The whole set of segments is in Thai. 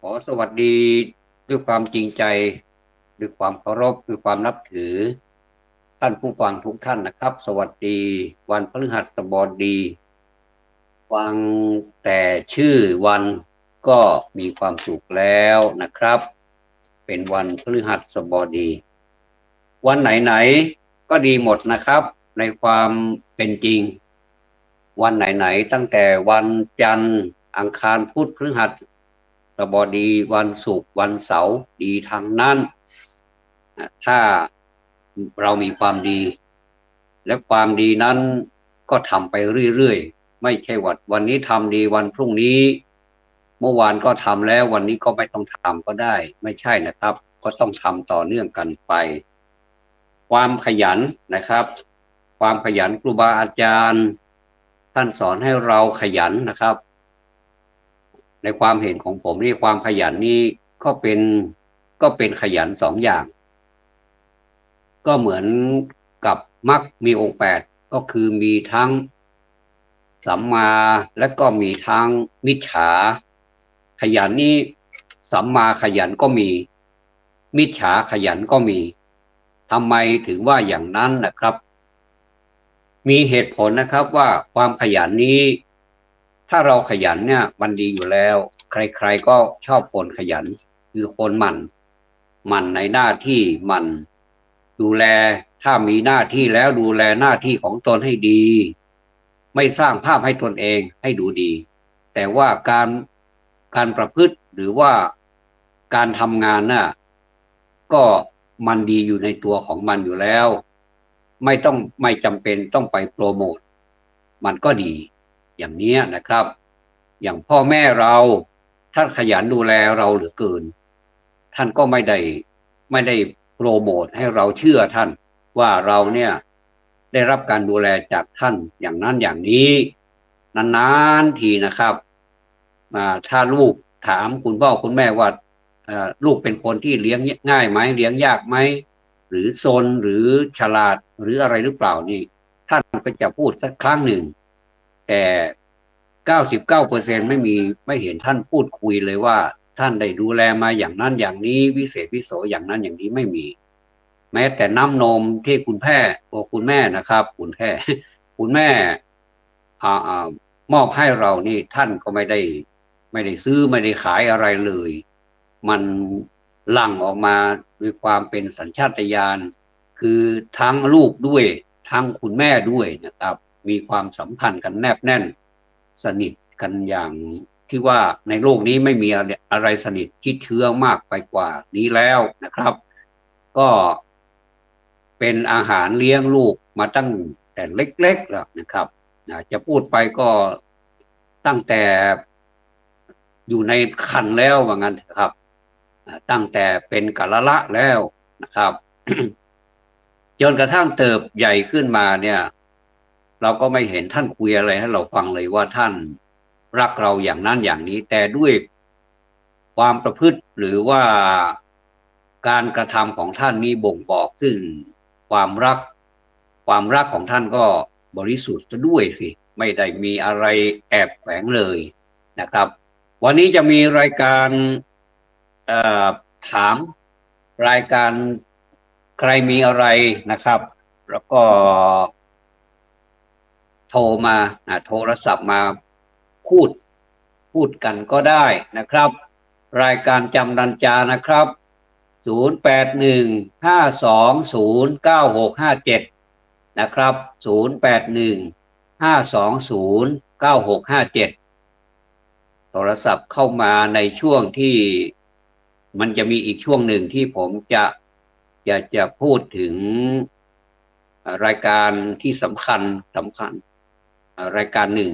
ขอสวัสดีด้วยความจริงใจด้วยความเคารพด้วยความนับถือท่านผู้ฟังทุกท่านนะครับสวัสดีวันพฤหัสบดีฟังแต่ชื่อวันก็มีความสุขแล้วนะครับเป็นวันพฤหัสบดีวันไหนๆก็ดีหมดนะครับในความเป็นจริงวันไหนๆตั้งแต่วันจันทร์อังคารพุธพฤหัสบดีวันศุกร์วันเสาร์ดีทางนั้นถ้าเรามีความดีและความดีนั้นก็ทำไปเรื่อยๆไม่ใช่วันนี้ทำดีวันพรุ่งนี้เมื่อวานก็ทำแล้ววันนี้ก็ไม่ต้องทำก็ได้ไม่ใช่นะครับก็ต้องทำต่อเนื่องกันไปความขยันนะครับความขยันครูบาอาจารย์ท่านสอนให้เราขยันนะครับในความเห็นของผมนี่ความขยันนี่ก็เป็นขยันสองอย่างก็เหมือนกับมรรคมีองค์แปดก็คือมีทั้งสัมมาและก็มีทั้งมิจฉาขยันนี่สัมมาขยันก็มีมิจฉาขยันก็มีทำไมถึงว่าอย่างนั้นนะครับมีเหตุผลนะครับว่าความขยันนี้ถ้าเราขยันเนี่ยมันดีอยู่แล้วใครๆก็ชอบคนขยันคือคนหมั่นในหน้าที่หมั่นดูแลถ้ามีหน้าที่แล้วดูแลหน้าที่ของตนให้ดีไม่สร้างภาพให้ตนเองให้ดูดีแต่ว่าการประพฤติหรือว่าการทำงานน่ะก็มันดีอยู่ในตัวของมันอยู่แล้วไม่จำเป็นต้องไปโปรโมทมันก็ดีอย่างนี้นะครับอย่างพ่อแม่เราท่านขยันดูแลเราเหลือเกินท่านก็ไม่ได้โปรโมทให้เราเชื่อท่านว่าเราเนี่ยได้รับการดูแลจากท่านอย่างนั้นอย่างนี้นานๆทีนะครับถ้าลูกถามคุณพ่อคุณแม่ว่าลูกเป็นคนที่เลี้ยงง่ายไหมเลี้ยงยากไหมหรือซนหรือฉลาดหรืออะไรหรือเปล่านี่ท่านก็จะพูดสักครั้งหนึ่งแต่99%ไม่เห็นท่านพูดคุยเลยว่าท่านได้ดูแลมาอย่างนั้นอย่างนี้วิเศษวิโสอย่างนั้นอย่างนี้ไม่มีแม้แต่น้ำนมที่คุณแม่นะครับคุณแม่มอบให้เรานี่ท่านก็ไม่ได้ซื้อไม่ได้ขายอะไรเลยมันหลั่งออกมาด้วยความเป็นสัญชาตญาณคือทั้งลูกด้วยทั้งคุณแม่ด้วยนะครับมีความสัมพันธ์กันแนบแน่นสนิทกันอย่างที่ว่าในโลกนี้ไม่มีอะไรสนิทชิดเชื้อมากไปกว่านี้แล้วนะครับก็เป็นอาหารเลี้ยงลูกมาตั้งแต่เล็กๆแล้วนะครับจะพูดไปก็ตั้งแต่อยู่ในครรภ์แล้วว่างั้นครับตั้งแต่เป็นกะละละแล้วนะครับจนกระทั่งเติบใหญ่ขึ้นมาเนี่ยเราก็ไม่เห็นท่านคุยอะไรให้เราฟังเลยว่าท่านรักเราอย่างนั้นอย่างนี้แต่ด้วยความประพฤติหรือว่าการกระทำของท่านนี้บ่งบอกซึ่งความรักความรักของท่านก็บริสุทธิ์ซะด้วยสิไม่ได้มีอะไรแอบแฝงเลยนะครับวันนี้จะมีรายการเอ่อถามรายการใครมีอะไรนะครับแล้วก็โทรมาโทรศัพท์มาพูดพูดกันก็ได้นะครับรายการจำนันจานะครับ0815209657นะครับ0815209657โทรศัพท์เข้ามาในช่วงที่มันจะมีอีกช่วงหนึ่งที่ผมจะพูดถึงรายการที่สำคัญรายการหนึ่ง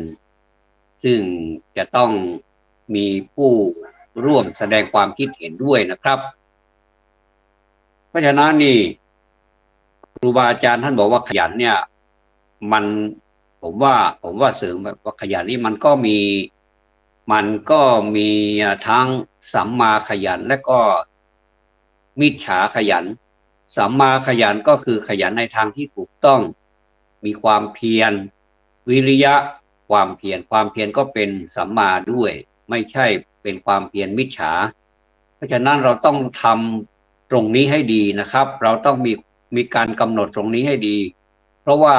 ซึ่งจะต้องมีผู้ร่วมแสดงความคิดเห็นด้วยนะครับเพราะฉะนั้นนี่ครูบาอาจารย์ท่านบอกว่าขยันเนี่ยมันผมว่าเสริมว่าขยันนี่มันก็มีทั้งสัมมาขยันและก็มิจฉาขยันสัมมาขยันก็คือขยันในทางที่ถูกต้องมีความเพียรวิริยะความเพียรก็เป็นสัมมาด้วยไม่ใช่ เป็นความเพียรมิจฉาเพราะฉะนั้นเราต้องทำตรงนี้ให้ดีนะครับเราต้องมีการกำหนดตรงนี้ให้ดี เพราะว่า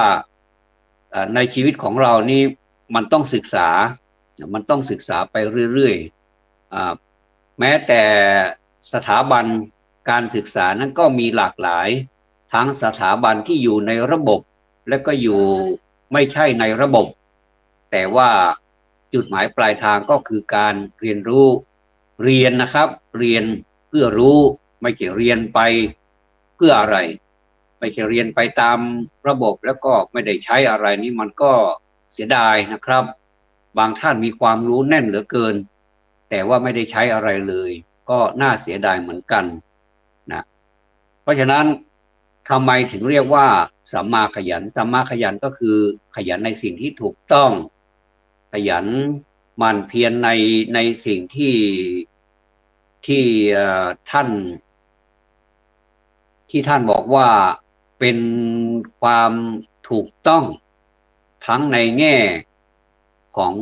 ในชีวิตของเรานี่มันต้องศึกษาไปเรื่อยๆแม้แต่สถาบันการศึกษานั้นก็มีหลากหลายทั้งสถาบันที่อยู่ในระบบและก็อยู่ไม่ใช่ในระบบแต่ว่าจุดหมายปลายทางก็คือการเรียนรู้เรียนนะครับเรียนเพื่อรู้ไม่ใช่เรียนไปเพื่ออะไรไม่ใช่เรียนไปตามระบบแล้วก็ไม่ได้ใช้อะไรนี่มันก็เสียดายนะครับบางท่านมีความรู้แน่นเหลือเกินแต่ว่าไม่ได้ใช้อะไรเลยก็น่าเสียดายเหมือนกันนะเพราะฉะนั้นทำไมถึงเรียกว่าสัมมาขยันสัมมาขยันก็คือขยันในสิ่งที่ถูกต้องขยันหมั่นเพียรในสิ่งที่ท่านบอกว่าเป็นความถูกต้องทั้งในแง่ของ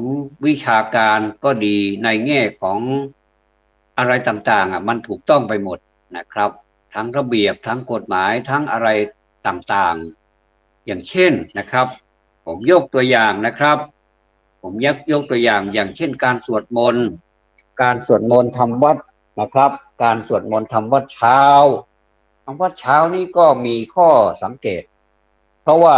วิชาการก็ดีในแง่ของอะไรต่างๆมันถูกต้องไปหมดนะครับทั้งระเบียบทั้งกฎหมายทั้งอะไรต่างๆอย่างเช่นนะครับผมยกตัวอย่างนะครับผมยกตัวอย่างเช่นการสวดมนต์ทำวัดนะครับการสวดมนต์ทำวัดเช้านี่ก็มีข้อสังเกตเพราะว่า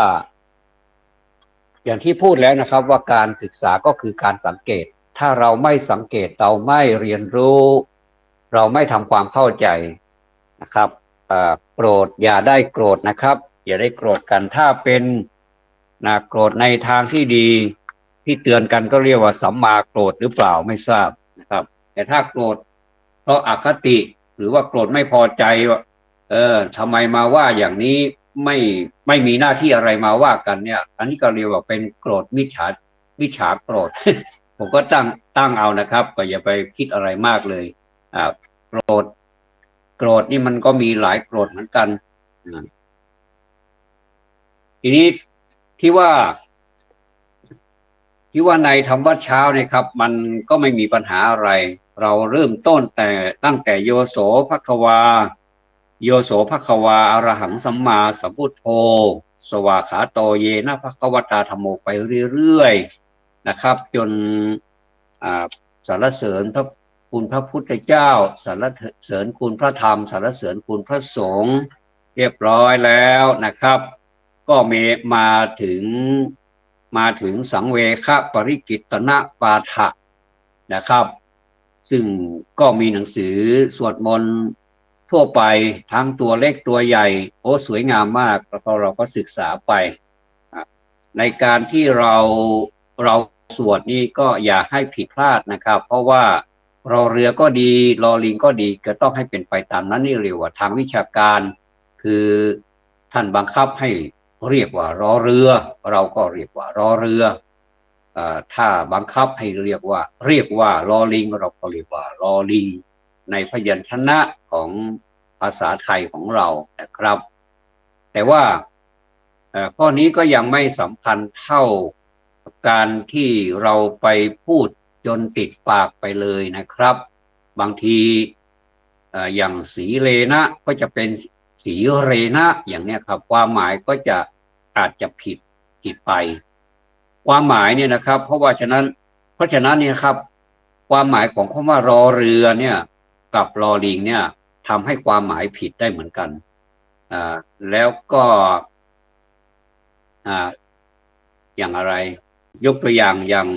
อย่างที่พูดแล้วนะครับว่าการศึกษาก็คือการสังเกตถ้าเราไม่สังเกตเราไม่เรียนรู้เราไม่ทำความเข้าใจนะครับโกรธอย่าได้โกรธนะครับอย่าได้โกรธกันถ้าเป็นโกรธในทางที่ดีที่เตือนกันก็เรียกว่าสัมมาโกรธหรือเปล่าไม่ทราบนะครับแต่ถ้าโกรธเพราะอคติหรือว่าโกรธไม่พอใจว่าทำไมมาว่าอย่างนี้ไม่มีหน้าที่อะไรมาว่ากันเนี่ยอันนี้ก็เรียกว่าเป็นโกรธมิจฉาโกรธ ผมก็ตั้งเอานะครับก็อย่าไปคิดอะไรมากเลยโกรธนี่มันก็มีหลายโกรธเหมือนกันทีนี้ที่ว่าในธรรมวัดเช้าเนี่ยครับมันก็ไม่มีปัญหาอะไรเราเริ่มต้นตั้งแต่โยโสภควาอรหังสัมมาสัมพุทโธสวากขาโตเยนะภควตาธัมโมไปเรื่อยๆนะครับจนสรรเสริญคุณพระพุทธเจ้าสรรเสริญคุณพระธรรมสรรเสริญคุณพระสงฆ์เรียบร้อยแล้วนะครับก็มาถึงสังเวคปริกิตนปาฐะนะครับซึ่งก็มีหนังสือสวดมนต์ทั่วไปทั้งตัวเล็กตัวใหญ่สวยงามมากแล้วก็เราก็ศึกษาไปในการที่เราสวดนี่ก็อย่าให้ผิดพลาดนะครับเพราะว่ารอเรือก็ดีรอลิงก็ดีก็ต้องให้เป็นไปตามนั้นนี่เรียกว่าทางวิชาการคือท่านบังคับให้เรียกว่ารอเรือเราก็เรียกว่ารอเรือถ้าบังคับให้เรียกว่ารอลิงเราก็เรียกว่ารอลิงในพยัญชนะของภาษาไทยของเรานะครับแต่ว่าข้อนี้ก็ยังไม่สำคัญเท่าการที่เราไปพูดจนติดปากไปเลยนะครับบางทีอย่างสีเลนะก็จะเป็นสีเรนะอย่างเนี้ยครับความหมายก็จะอาจจะผิดไปความหมายเนี่ยนะครับเพราะฉะนั้นเนี่ยครับความหมายของคำว่ารอเรือเนี่ยกับรอลิงเนี่ยทำให้ความหมายผิดได้เหมือนกันแล้วก็อย่างอะไรยกตัวอย่าง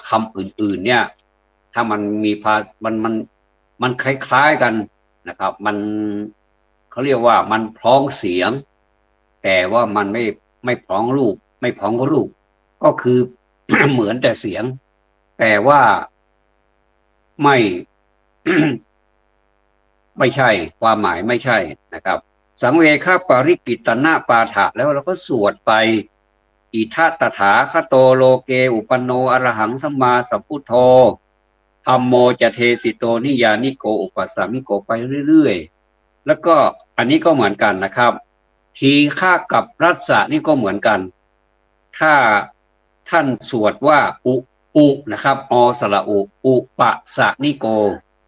คำอื่นๆเนี่ยถ้ามันมีมันคล้ายๆกันนะครับมันเขาเรียกว่ามันพ้องเสียงแต่ว่ามันไม่พ้องรูปก็คือ เหมือนแต่เสียงแต่ว่าไม่ ไม่ใช่ความหมายไม่ใช่นะครับสังเวคปริกิตนปาฐะแล้วเราก็สวดไปอิทัตถาคโตโลเกอุปนโนอรหังสัมมาสัมพุทโธธัมโมจะเทสิโตนิยานิโกอุปสัมมิโกไปเรื่อยๆแล้วก็อันนี้ก็เหมือนกันนะครับทีฆะกับรัสสะนี่ก็เหมือนกันถ้าท่านสวดว่า อุนะครับอสระอุอุปสะนิโก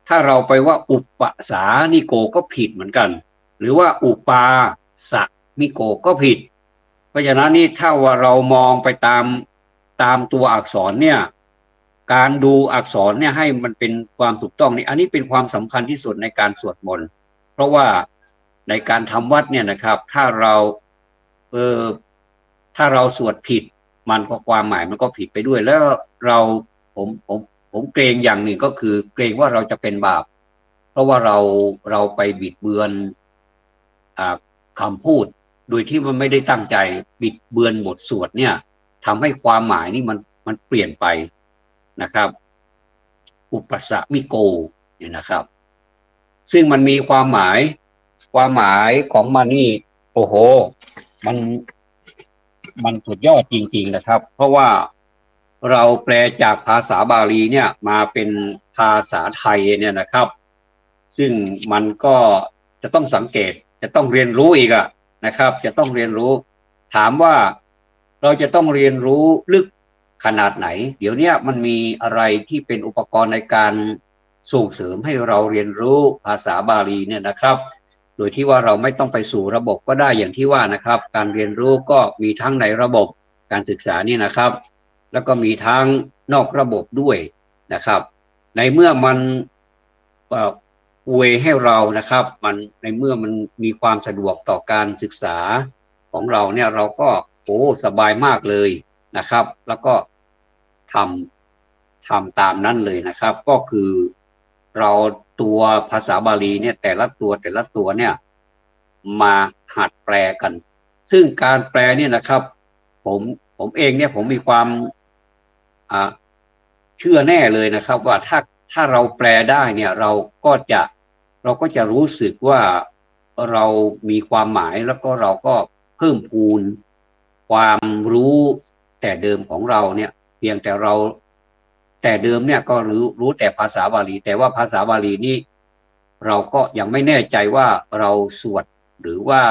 ถ้าเราไปว่าอุปสานิโกก็ผิดเหมือนกันหรือว่าอุปาสะนิโกก็ผิดเพราะฉะนั้นนี่ถ้าว่าเรามองไปตามตัวอักษรเนี่ยการดูอักษรเนี่ยให้มันเป็นความถูกต้องนี่อันนี้เป็นความสำคัญที่สุดในการสวดมนต์เพราะว่าในการทำวัดเนี่ยนะครับถ้าเราเออถ้าเราสวดผิดมันก็ความหมายมันก็ผิดไปด้วยแล้วเราผมผมผมเกรงอย่างหนึ่งก็คือเกรงว่าเราจะเป็นบาปเพราะว่าเราไปบิดเบือนคำพูดโดยที่มันไม่ได้ตั้งใจบิดเบือนบทสวดเนี่ยทำให้ความหมายนี่มันเปลี่ยนไปนะครับอุปสมิโกเนี่ยนะครับซึ่งมันมีความหมายของมันนี่โอ้โหมันมันสุดยอดจริงๆนะครับเพราะว่าเราแปลจากภาษาบาลีเนี่ยมาเป็นภาษาไทยเนี่ยนะครับซึ่งมันก็จะต้องสังเกตจะต้องเรียนรู้อีกอะนะครับจะต้องเรียนรู้ถามว่าเราจะต้องเรียนรู้ลึกขนาดไหนเดี๋ยวนี้มันมีอะไรที่เป็นอุปกรณ์ในการส่งเสริมให้เราเรียนรู้ภาษาบาลีเนี่ยนะครับโดยที่ว่าเราไม่ต้องไปสู่ระบบก็ได้อย่างที่ว่านะครับการเรียนรู้ก็มีทั้งในระบบการศึกษานี่นะครับแล้วก็มีทั้งนอกระบบด้วยนะครับในเมื่อมันอวยให้เรานะครับมันในเมื่อมันมีความสะดวกต่อการศึกษาของเราเนี่ยเราก็โอ้สบายมากเลยนะครับแล้วก็ททำตามนั้นเลยนะครับก็คือเราตัวภาษาบาลีเนี่ยแต่ละตัวเนี่ยมาหัดแปลกันซึ่งการแปลเนี่ยนะครับผมผมเองเนี่ยผมมีความเชื่อแน่เลยนะครับว่าถ้าเราแปลได้เนี่ยเราก็จะรู้สึกว่าเรามีความหมายแล้วก็เราก็เพิ่มพูนความรู้แต่เดิมของเราเนี่ยเพียงแต่เราแต่เดิมเนี่ยก็รู้แต่ภาษาบาลีแต่ว่าภาษาบาลีนี้เราก็ยังไม่แน่ใจว่าเราสวดหรือว่า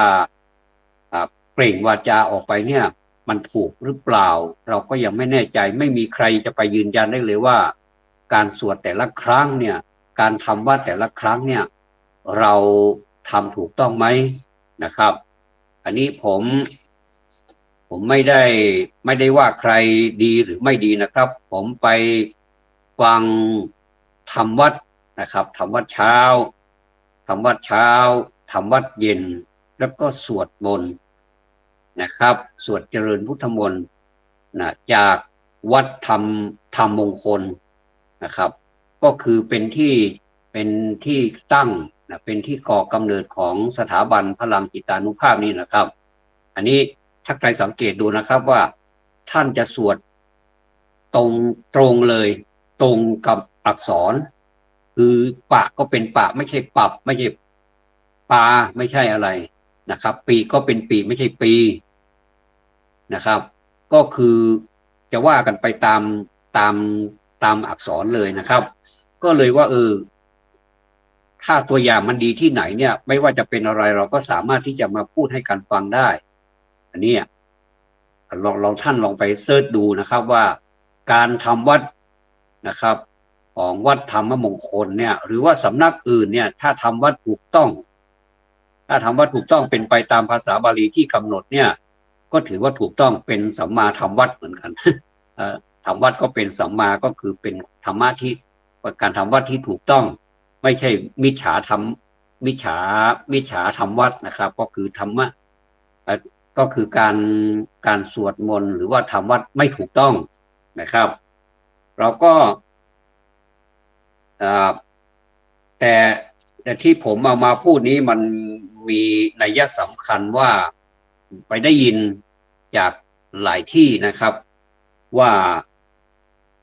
เปล่งวาจาออกไปเนี่ยมันถูกหรือเปล่าเราก็ยังไม่แน่ใจไม่มีใครจะไปยืนยันได้เลยว่าการสวดแต่ละครั้งเนี่ยการทำวัดแต่ละครั้งเนี่ยเราทำถูกต้องไหมนะครับอันนี้ผมไม่ได้ว่าใครดีหรือไม่ดีนะครับผมไปฟังทำวัดนะครับทำวัดเช้าทำวัดเช้าทำวัดเย็นแล้วก็สวดมนต์นะครับสวดเจริญพุทธมนต์นะจากวัดธรรมมงคลนะครับก็คือเป็นที่ตั้งนะเป็นที่ก่อกำเนิดของสถาบันพลังจิตานุภาพนี่นะครับอันนี้ถ้าใครสังเกตดูนะครับว่าท่านจะสวดตรงเลยตรงกับอักษรคือปะก็เป็นปะไม่ใช่ปับไม่ใช่ปาไม่ใช่อะไรนะครับปีก็เป็นปีไม่ใช่ปีนะครับก็คือจะว่ากันไปตามตามอักษรเลยนะครับก็เลยว่าถ้าตัวอย่างมันดีที่ไหนเนี่ยไม่ว่าจะเป็นอะไรเราก็สามารถที่จะมาพูดให้กันฟังได้อันนี้ลองท่านลองไปเสิร์ชดูนะครับว่าการทำวัดนะครับของวัดธรรมมงคลเนี่ยหรือว่าสำนักอื่นเนี่ยถ้าทำวัดถูกต้องเป็นไปตามภาษาบาลีที่กำหนดเนี่ยก็ถือว่าถูกต้องเป็นสัมมาธรรมวัดเหมือนกันธรรมวัดก็เป็นสัมมาก็คือเป็นธรรมะที่การทำวัดที่ถูกต้องไม่ใช่มิจฉาธรรมธรรมวัดนะครับก็คือธรรมะก็คือการสวดมนต์หรือว่าทำวัดไม่ถูกต้องนะครับเราก็แต่ที่ผมเอามาพูดนี้มันมีนัยสำคัญว่าไปได้ยินจากหลายที่นะครับว่า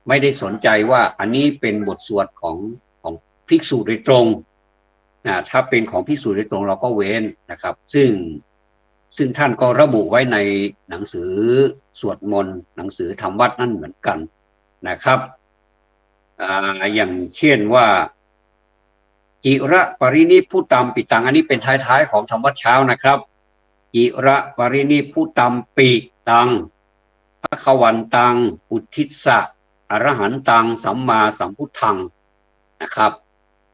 ไม่ได้สนใจว่าอันนี้เป็นบทสวดของภิกษุโดยตรงถ้าเป็นของภิกษุโดยตรงเราก็เว้นนะครับซึ่งท่านก็ระบุไว้ในหนังสือสวดมนต์หนังสือธรรมวัดนั่นเหมือนกันนะครับอย่างเช่นว่าจิระปรินิพพุตัมปิตังอันนี้เป็นท้ายๆของธรรมวัดเช้านะครับจิระปรินิพพุตัมปิตังภควันตังอุทิศะ อรหันตังสัมมาสัมพุทธังนะครับ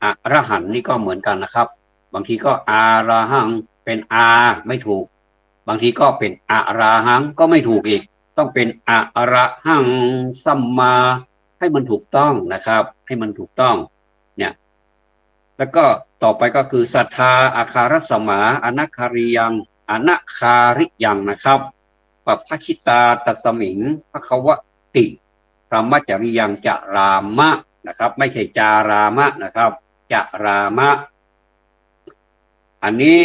อรหันต์นี่ก็เหมือนกันนะครับบางทีก็อาราหังเป็นอาไม่ถูกบางทีก็เป็นอาราหังก็ไม่ถูกอีกต้องเป็นอาระหังสัมมาให้มันถูกต้องนะครับให้มันถูกต้องเนี่ยแล้วก็ต่อไปก็คือศรัทธาอาคารสมาอนัคคาริยังอนัคคาริยังนะครับปัพพคิตาตัสมิงภควติพรหมจริยังจารามะนะครับไม่ใช่จารามะนะครับจารามะอันนี้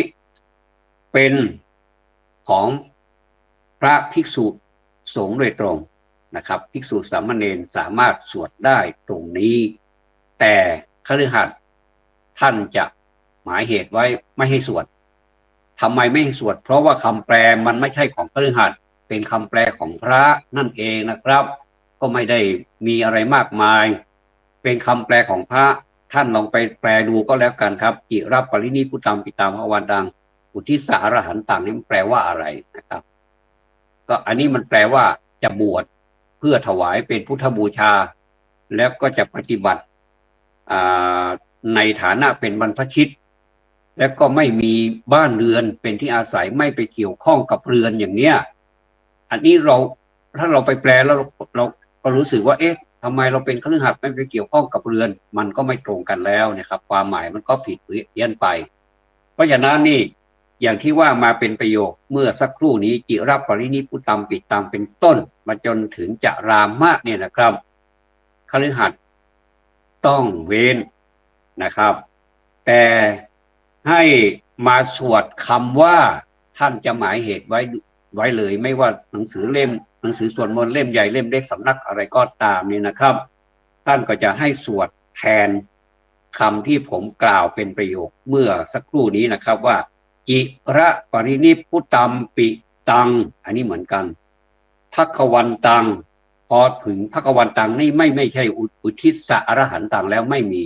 เป็นของพระภิกษุสงฆ์โดยตรงนะครับภิกษุสามเณรสามารถสวดได้ตรงนี้แต่คฤหัสถ์ท่านจะหมายเหตุไว้ไม่ให้สวดทำไมไม่ให้สวดเพราะว่าคำแปลมันไม่ใช่ของคฤหัสถ์เป็นคำแปลของพระนั่นเองนะครับก็ไม่ได้มีอะไรมากมายเป็นคำแปลของพระท่านลองไปแปลดูก็แล้วกันครับจิรปรินิพุตังปิตามภวันตังอุทิศอรหันตังนี่มันแปลว่าอะไรนะครับก็อันนี้มันแปลว่าจะบวชเพื่อถวายเป็นพุทธบูชาแล้วก็จะปฏิบัติในฐานะเป็นบรรพชิตแล้วก็ไม่มีบ้านเรือนเป็นที่อาศัยไม่ไปเกี่ยวข้องกับเรือนอย่างเนี้ยอันนี้ถ้าเราไปแปลแล้วเราก็รู้สึกว่าเอ๊ะทำไมเราเป็นคฤหัสถ์ไม่ไปเกี่ยวข้องกับเรือนมันก็ไม่ตรงกันแล้วนะครับความหมายมันก็ผิดเพี้ยนไปเพราะฉะนั้นนี่อย่างที่ว่ามาเป็นประโยคเมื่อสักครู่นี้จิรปรินิพุตังปิตังเป็นต้นมาจนถึงจารามะเนี่ยนะครับคฤหัสถ์ต้องเว้นนะครับแต่ให้มาสวดคำว่าท่านจะหมายเหตุไว้เลยไม่ว่าหนังสือสวดมนต์เล่มใหญ่เล่มเล็กสำนักอะไรก็ตามนี่นะครับท่านก็จะให้สวดแทนคำที่ผมกล่าวเป็นประโยคเมื่อสักครู่นี้นะครับว่าจิระปรินิพพุตัมปิตังอันนี้เหมือนกันภัควันตังพอถึงภัควันตังนี่ไม่ใช่อุทิศอรหันตังแล้วไม่มี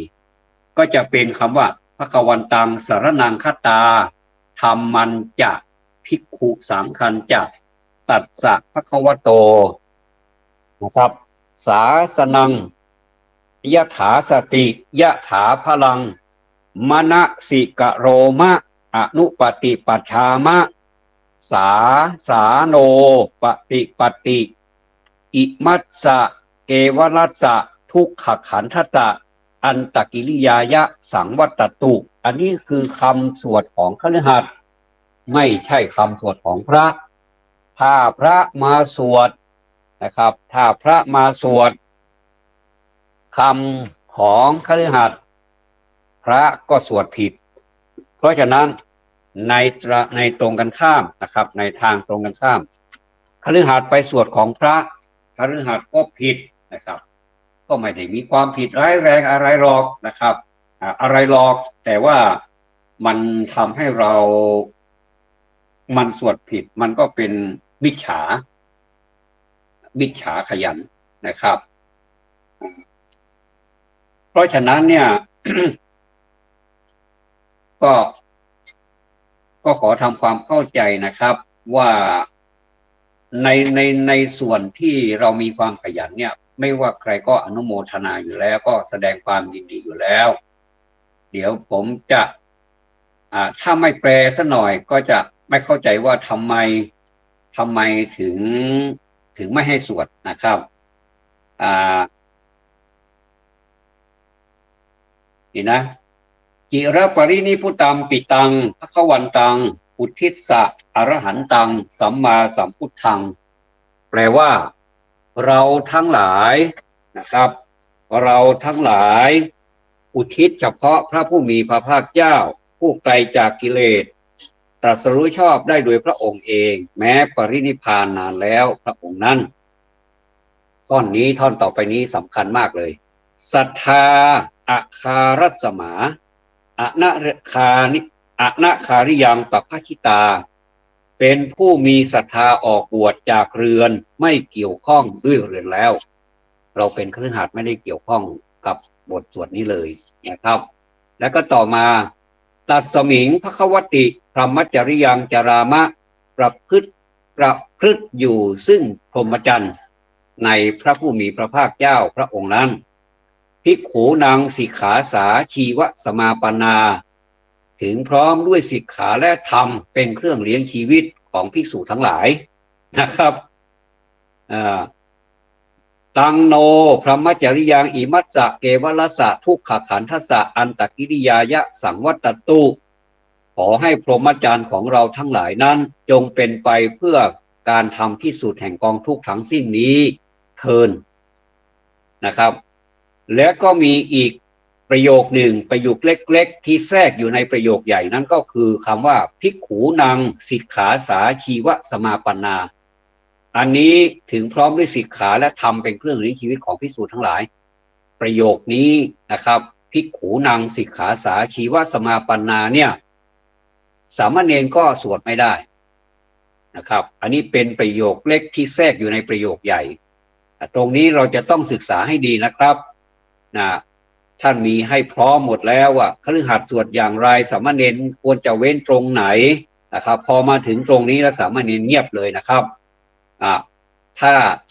ก็จะเป็นคำว่าภัควันตังสรนังคตาธรรมันจะภิกขุสังคันจะตัสสะภควโตนะครับสาสนังยถาสติยถาพลังมณสิกโรมะอนุปติปัชฌามะสาโนปฏิปติอิมัสสะเกวรัสสะทุกขขันธสะอันตกิริยายะสังวัตตุอันนี้คือคำสวดของคฤหัสถ์ไม่ใช่คำสวดของพระถ้าพระมาสวดนะครับถ้าพระมาสวดคำของคฤหัสถ์พระก็สวดผิดเพราะฉะนั้นในตรงกันข้ามนะครับในทางตรงกันข้ามคฤหัสถ์ไปสวดของพระคฤหัสถ์ก็ผิดนะครับก็ไม่ได้มีความผิดร้ายแรงอะไรหรอกนะครับอะไรหรอกแต่ว่ามันทำให้มันสวดผิดมันก็เป็นมิจฉาขยันนะครับเพราะฉะนั้นเนี่ย ก็ขอทำความเข้าใจนะครับว่าในส่วนที่เรามีความขยันเนี่ยไม่ว่าใครก็อนุโมทนาอยู่แล้วก็แสดงความยินดีอยู่แล้วเดี๋ยวผมจะถ้าไม่แปลซะหน่อยก็จะไม่เข้าใจว่าทำไมถึงไม่ให้สวดนะครับนี่นะจิรปรินิพุตัมปิตังภควันตังอุทิศะอรหันตังสัมมาสัมพุทธังแปลว่าเราทั้งหลายนะครับเราทั้งหลายอุทิศเฉพาะพระผู้มีพระภาคเจ้าผู้ไกลจากกิเลสตรัสรู้ชอบได้โดยพระองค์เองแม้ปรินิพพานนานแล้วพระองค์นั้นท่อนต่อไปนี้สำคัญมากเลยศรัทธาอาคารัสมาอนาคาริยังปัพพชิตาเป็นผู้มีศรัทธาออกบวชจากเรือนไม่เกี่ยวข้องด้วยเรือนแล้วเราเป็นคฤหัสถ์ไม่ได้เกี่ยวข้องกับบทสวดนี้เลยนะครับแล้วก็ต่อมาตัสมิงภควติพรหมจริยังจารามะประพฤติอยู่ซึ่งพรหมจรรย์ ในพระผู้มีพระภาคเจ้าพระองค์นั้นภิกขุนังสิกขาสาชีวสมาปนาถึงพร้อมด้วยสิกขาและธรรมเป็นเครื่องเลี้ยงชีวิตของภิกษุทั้งหลายนะครับตังโนพรหมจริยังอิมัสสะเกวลัสสะทุกขขันทัสสะอันตกิริยายะสังวัตตุขอให้พรหมจรรย์ของเราทั้งหลายนั้นจงเป็นไปเพื่อการทำที่สุดแห่งกองทุกข์ทั้งสิ้นนี้เทินนะครับและก็มีอีกประโยคหนึ่งประโยคเล็กๆที่แทรกอยู่ในประโยคใหญ่นั้นก็คือคำว่าภิกขุนังสิกขาสาชีวสมาปนาอันนี้ถึงพร้อมด้วยสิกขาและธรรมเป็นเครื่องเลี้ยงชีวิตของภิกษุทั้งหลายประโยคนี้นะครับภิกขุนังสิกขาสาชีวสมาปนาเนี่ยสามเณรก็สวดไม่ได้นะครับอันนี้เป็นประโยคเล็กที่แทรกอยู่ในประโยคใหญ่ตรงนี้เราจะต้องศึกษาให้ดีนะครับท่านมีให้พร้อมหมดแล้วว่าคฤหัสถ์สวดอย่างไรสามเณรควรจะเว้นตรงไหนนะครับพอมาถึงตรงนี้แล้วสามเณรเงียบเลยนะครับ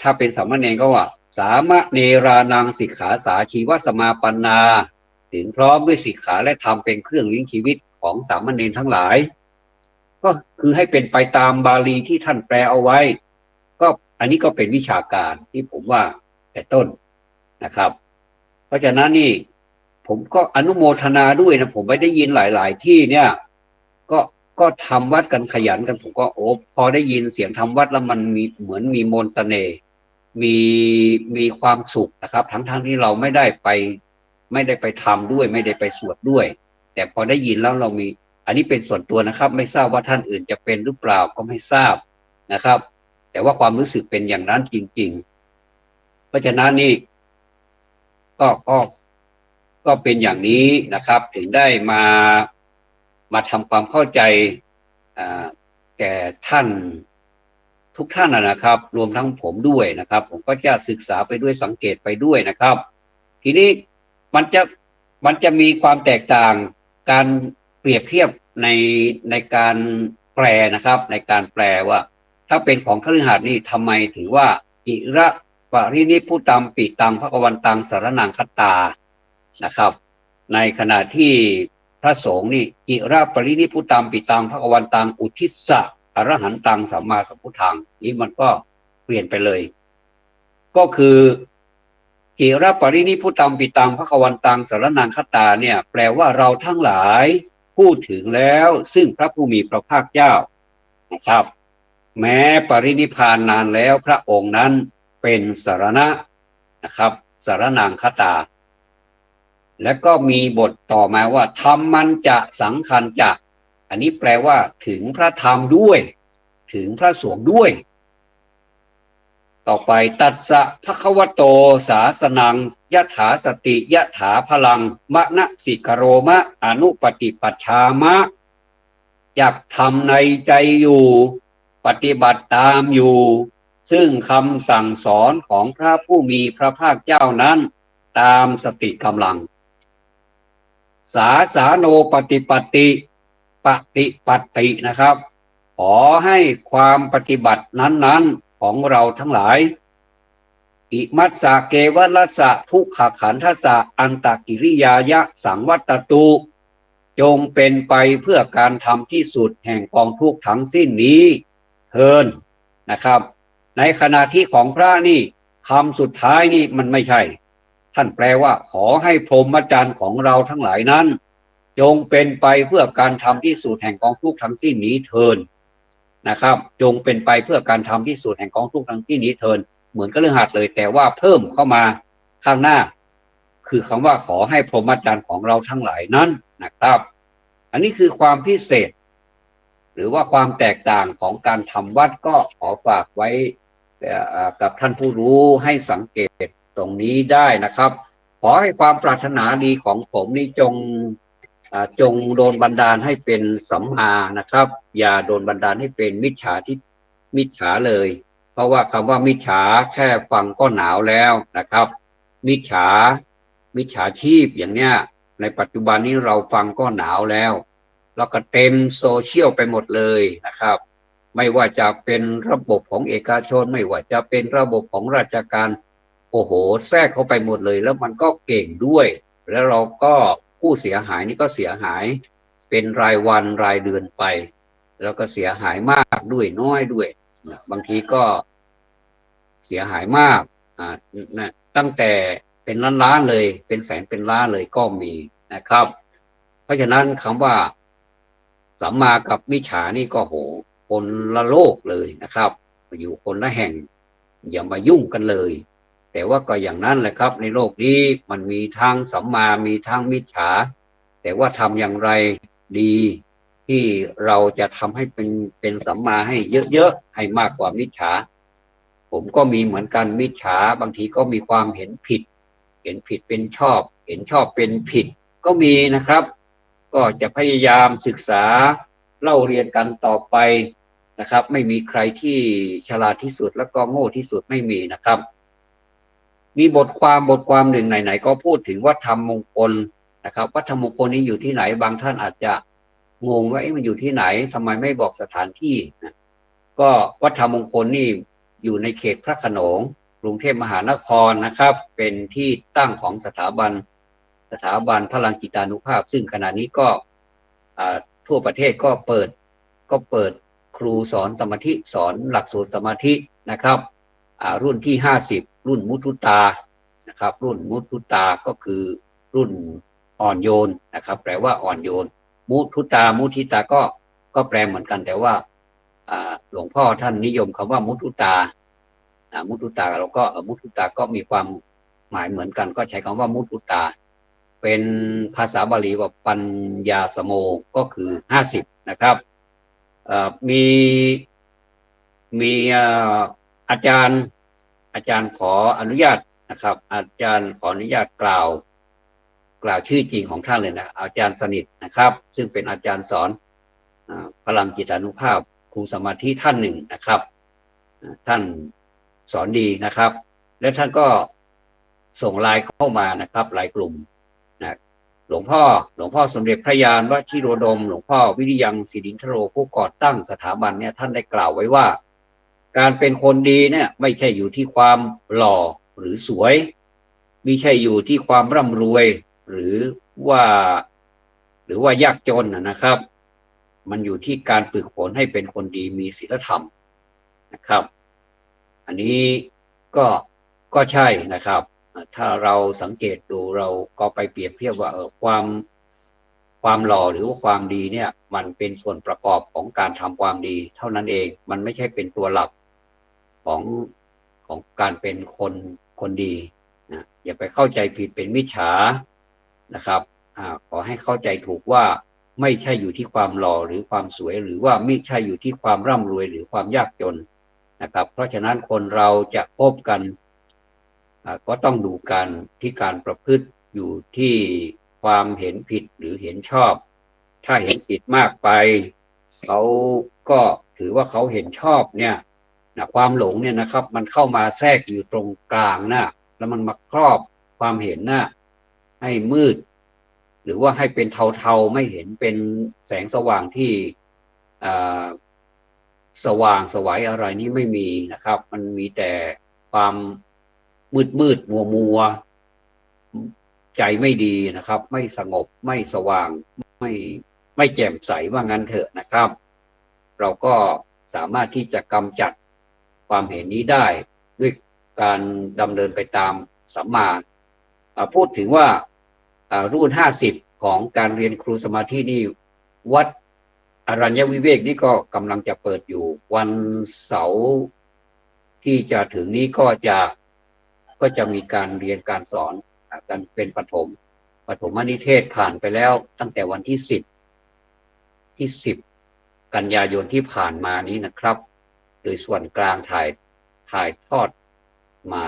ถ้าเป็นสามเณรก็ว่าสามเณรานังสิกขาสาชีวสมาปนาถึงพร้อมด้วยสิกขาและธรรมเป็นเครื่องเลี้ยงชีวิตของสามเณรทั้งหลายก็คือให้เป็นไปตามบาลีที่ท่านแปลเอาไว้ก็อันนี้ก็เป็นวิชาการที่ผมว่าแต่ต้นนะครับเพราะฉะนั้นนี่ผมก็อนุโมทนาด้วยนะผมไม่ได้ยินหลายๆที่เนี่ยก็ทำวัดกันขยันกันผมก็พอได้ยินเสียงทำวัดแล้วมันมีเหมือนมีมนต์เสน่ห์มีความสุขนะครับทั้งที่เราไม่ได้ไปทำด้วยไม่ได้ไปสวดด้วยแต่พอได้ยินแล้วเรามีอันนี้เป็นส่วนตัวนะครับไม่ทราบว่าท่านอื่นจะเป็นหรือเปล่าก็ไม่ทราบนะครับแต่ว่าความรู้สึกเป็นอย่างนั้นจริงๆเพราะฉะนั้นนี่ก็เป็นอย่างนี้นะครับถึงได้มาทำความเข้าใจแก่ท่านทุกท่านนะครับรวมทั้งผมด้วยนะครับผมก็จะศึกษาไปด้วยสังเกตไปด้วยนะครับทีนี้มันจะมีความแตกต่างการเปรียบเทียบในการแปลนะครับในการแปลว่าถ้าเป็นของคฤหัสถ์นี่ทำไมถือว่าอิระปรินิพพุตัมปิตังภควันตังสรณังคัตตานะครับในขณะที่พระสงฆ์นี่อิระปรินิพพุตัมปิตังภควันตังอุทิสสะอรหันตังสัมมาสัมพุทธังนี้มันก็เปลี่ยนไปเลยก็คืออิระปรินิพพุตัมปิตังภควันตังสรณังคัตตาเนี่ยแปลว่าเราทั้งหลายพูดถึงแล้วซึ่งพระผู้มีพระภาคเจ้านะครับแม้ปรินิพพานนานแล้วพระองค์นั้นเป็นสรณะนะครับสรณังคตาแล้วก็มีบทต่อมาว่าธรรมมันจะสังคันจะอันนี้แปลว่าถึงพระธรรมด้วยถึงพระสงฆ์ด้วยต่อไปตัสสะภควโตสาสนังยถาสติยถาพลังมะนะสิกโรมะอนุปฏิปัชฌามะอยากทำในใจอยู่ปฏิบัติตามอยู่ซึ่งคำสั่งสอนของพระผู้มีพระภาคเจ้านั้นตามสติกำลังสาสาโนปฏิปัตินะครับขอให้ความปฏิบัตินั้นๆของเราทั้งหลายอิมัสสะเกวลัสสะทุกขขันทัสสะอันตกิริยายะสังวัตตุจงเป็นไปเพื่อการทำที่สุดแห่งกองทุกข์ทั้งสิ้นนี้เทินนะครับในขณะที่ของพระนี่คำสุดท้ายนี่มันไม่ใช่ท่านแปลว่าขอให้พรหมจรรย์ของเราทั้งหลายนั้นจงเป็นไปเพื่อการทำที่สุดแห่งกองทุกข์ทั้งสิ้นนี้เทินนะครับจงเป็นไปเพื่อการทำที่สุดแห่งกองทุกข์ทั้งสิ้นนี้เทินเหมือนกับเรื่องหัดเลยแต่ว่าเพิ่มเข้ามาข้างหน้าคือคำว่าขอให้พรหมจรรย์ของเราทั้งหลายนั้นนะครับอันนี้คือความพิเศษหรือว่าความแตกต่างของการทำวัดก็ขอฝากไว้กับท่านผู้รู้ให้สังเกตตรงนี้ได้นะครับขอให้ความปรารถนาดีของผมนี้จงโดนบันดาลให้เป็นสัมมานะครับอย่าโดนบันดาลให้เป็นมิจฉาเลยเพราะว่าคำว่ามิจฉาแค่ฟังก็หนาวแล้วนะครับมิจฉาชีพอย่างเนี้ยในปัจจุบันนี้เราฟังก็หนาวแล้วก็เต็มโซเชียลไปหมดเลยนะครับ ไม่ว่าจะเป็นระบบของเอกชนไม่ว่าจะเป็นระบบของราชการโอ้โหแทรกเข้าไปหมดเลยแล้วมันก็เก่งด้วยแล้วเราก็ผู้เสียหายนี่ก็เสียหายเป็นรายวันรายเดือนไปแล้วก็เสียหายมากด้วยน้อยด้วยบางทีก็เสียหายมากนะตั้งแต่เป็นล้านเลยเป็นแสนเป็นล้านเลยก็มีนะครับเพราะฉะนั้นคำว่าสัมมากับมิจฉานี่ก็โหคนละโลกเลยนะครับอยู่คนละแห่งอย่ามายุ่งกันเลยแต่ว่าก็อย่างนั้นแหละครับในโลกนี้มันมีทั้งสัมมามีทั้งมิจฉาแต่ว่าทำอย่างไรดีที่เราจะทำให้เป็นสัมมาให้เยอะๆให้มากกว่ามิจฉาผมก็มีเหมือนกันมิจฉาบางทีก็มีความเห็นผิดเป็นชอบเห็นชอบเป็นผิดก็มีนะครับก็จะพยายามศึกษาเล่าเรียนกันต่อไปนะครับไม่มีใครที่ฉลาดที่สุดแล้วก็โง่ที่สุดไม่มีนะครับมีบทความหนึ่งไหนๆก็พูดถึงวัฒนธรรมมงคลนะครับวัฒนธรรมมงคลนี้อยู่ที่ไหนบางท่านอาจจะงงว่ามันอยู่ที่ไหนทำไมไม่บอกสถานที่นะก็วัฒนธรรมมงคลนี่อยู่ในเขตพระโขนงกรุงเทพมหานครนะครับเป็นที่ตั้งของสถาบันพลังจิตานุภาพซึ่งขณะนี้ก็ทั่วประเทศก็เปิดครูสอนสมาธิสอนหลักสูตรสมาธินะครับรุ่นที่50รุ่นมุทุตานะครับรุ่นมุทุตาก็คือรุ่นอ่อนโยนนะครับแปลว่าอ่อนโยนมุทุตามุทิตาก็แปลเหมือนกันแต่ว่าหลวงพ่อท่านนิยมคำว่ามุทุตามุทุตาเราก็มุทุตาก็มีความหมายเหมือนกันก็ใช้คำว่ามุทุตาเป็นภาษาบาลีว่าปัญญาสโมก็คือ50นะครับมีอาจารย์ขออนุญาตนะครับอาจารย์ขออนุญาตกล่าวชื่อจริงของท่านเลยนะอาจารย์สนิทนะครับซึ่งเป็นอาจารย์สอนพลังจิตานุภาพครูสมาธิท่านหนึ่งนะครับท่านสอนดีนะครับและท่านก็ส่งไลน์เข้ามานะครับไลน์กลุ่มนะหลวงพ่อสมเด็จพระยานวชิโรดมหลวงพ่อวิริยังศิรินทโรผู้ก่อตั้งสถาบันเนี่ยท่านได้กล่าวไว้ว่าการเป็นคนดีเนี่ยไม่ใช่อยู่ที่ความหล่อหรือสวยไม่ใช่อยู่ที่ความร่ำรวยหรือว่ายากจนนะครับมันอยู่ที่การฝึกฝนให้เป็นคนดีมีศีลธรรมนะครับอันนี้ก็ใช่นะครับถ้าเราสังเกตดูเราก็ไปเปรียบเทียบว่าความหล่อหรือว่าความดีเนี่ยมันเป็นส่วนประกอบของการทำความดีเท่านั้นเองมันไม่ใช่เป็นตัวหลักของการเป็นคนดีนะอย่าไปเข้าใจผิดเป็นมิจฉานะครับขอให้เข้าใจถูกว่าไม่ใช่อยู่ที่ความหล่อหรือความสวยหรือว่าไม่ใช่อยู่ที่ความร่ำรวยหรือความยากจนนะครับเพราะฉะนั้นคนเราจะพบกันก็ต้องดูกันที่การประพฤติอยู่ที่ความเห็นผิดหรือเห็นชอบถ้าเห็นผิดมากไปเขาก็ถือว่าเขาเห็นชอบเนี่ยนะความหลงเนี่ยนะครับมันเข้ามาแทรกอยู่ตรงกลางนะแล้วมันมาครอบความเห็นนะให้มืดหรือว่าให้เป็นเทาๆไม่เห็นเป็นแสงสว่างที่สว่างสวัยอะไรนี่ไม่มีนะครับมันมีแต่ความมืดมัวใจไม่ดีนะครับไม่สงบไม่สว่างไม่แจ่มใสว่างั้นเถอะนะครับเราก็สามารถที่จะกำจัดความเห็นนี้ได้ด้วยการดำเนินไปตามสัมมาพูดถึงว่ารุ่น50ของการเรียนครูสมาธินี่วัดอรัญญวิเวกนี่ก็กำลังจะเปิดอยู่วันเสาร์ที่จะถึงนี้ก็จะมีการเรียนการสอนกันเป็นปฐมนิเทศผ่านไปแล้วตั้งแต่วันที่10กันยายนที่ผ่านมานี้นะครับโดยส่วนกลางถ่ายทอดมา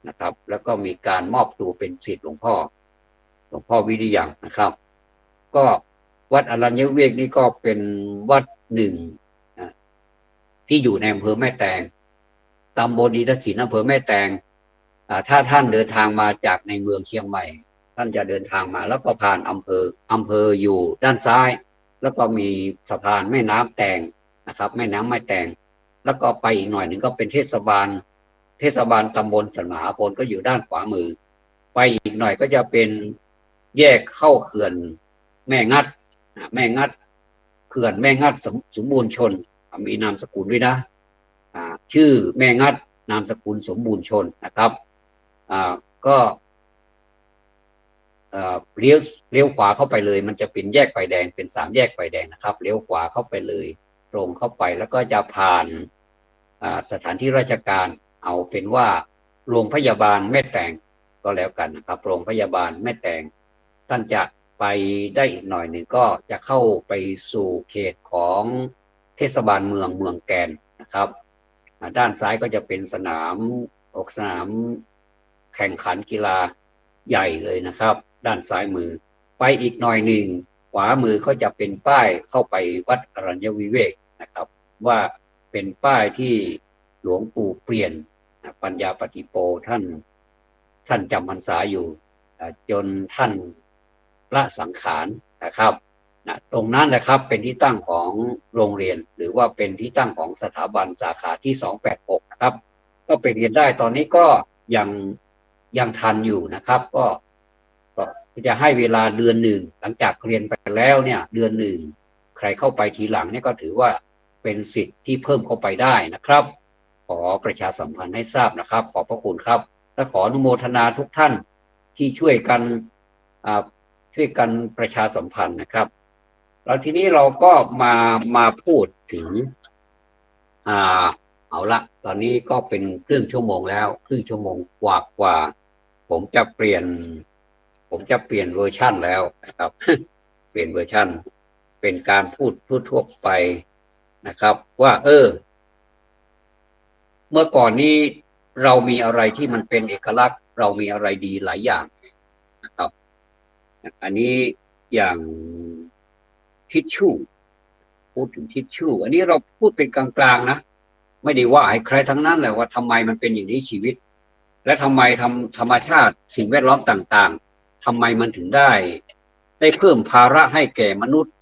นะครับแล้วก็มีการมอบตัวเป็นศิษย์หลวงพ่อวิริยังนะครับก็วัดอรัญญวิเวกนี่ก็เป็นวัดหนึ่งที่อยู่ในอำเภอแม่แตงตำบลอิฐศิลป์อำเภอแม่แตงถ้าท่านเดินทางมาจากในเมืองเชียงใหม่ท่านจะเดินทางมาแล้วก็ผ่านอำเภออยู่ด้านซ้ายแล้วก็มีสะพานแม่น้ำแตง นะครับแม่น้ำแม่แตงแล้วก็ไปอีกหน่อยหนึ่งก็เป็นเทศบาลตำบลสันมหาพลก็อยู่ด้านขวามือไปอีกหน่อยก็จะเป็นแยกเข้าเขื่อนแม่งัดแม่งัดเขื่อนแม่งัดสมบูรณ์ชนมีนามสกุลด้วยนะชื่อแม่งัดนามสกุลสมบูรณ์ชนนะครับก็เลี้ยวขวาเข้าไปเลยมันจะเป็นแยกไฟแดงเป็น3แยกไฟแดงนะครับเลี้ยวขวาเข้าไปเลยตรงเข้าไปแล้วก็จะผ่านสถานที่ราชการเอาเป็นว่าโรงพยาบาลแม่แตงก็แล้วกันนะครับโรงพยาบาลแม่แตงท่านจะไปได้อีกหน่อยหนึ่งก็จะเข้าไปสู่เขตของเทศบาลเมืองแกนนะครับด้านซ้ายก็จะเป็นสนามแข่งขันกีฬาใหญ่เลยนะครับด้านซ้ายมือไปอีกหน่อยหนึ่งขวามือก็จะเป็นป้ายเข้าไปวัดอรัญญวิเวกนะครับว่าเป็นป้ายที่หลวงปู่เปลี่ยนปัญญาปฏิโปท่านจำพรรษาอยู่จนท่านละสังขารนะครับตรงนั้นแหละครับเป็นที่ตั้งของโรงเรียนหรือว่าเป็นที่ตั้งของสถาบันสาขาที่286นะครับก็ไปเรียนได้ตอนนี้ก็ยังทันอยู่นะครับก็จะให้เวลาเดือนหนึ่งหลังจากเรียนไปแล้วเนี่ยเดือนหนึ่งใครเข้าไปทีหลังเนี่ยก็ถือว่าเป็นสิทธิ์ที่เพิ่มเข้าไปได้นะครับขอประชาสัมพันธ์ให้ทราบนะครับขอบพระคุณครับและขออนุโมทนาทุกท่านที่ช่วยกันประชาสัมพันธ์นะครับแล้วทีนี้เราก็มาพูดถึงเอาละตอนนี้ก็เป็นครึ่งชั่วโมงแล้วครึ่งชั่วโมงกว่าผมจะเปลี่ยนเวอร์ชั่นแล้วนะครับเปลี่ยนเวอร์ชั่นเป็นการพูดทั่วไปนะครับว่าเมื่อก่อนนี้เรามีอะไรที่มันเป็นเอกลักษณ์เรามีอะไรดีหลายอย่างนะครับอันนี้อย่างทิชชู่พูดถึงทิชชู่อันนี้เราพูดเป็นกลางๆนะไม่ได้ว่าให้ใครทั้งนั้นแหละว่าทำไมมันเป็นอย่างนี้ชีวิตและทำไมธรรมชาติสิ่งแวดล้อมต่างๆทำไมมันถึงได้เพิ่มภาระให้แก่มนุษย์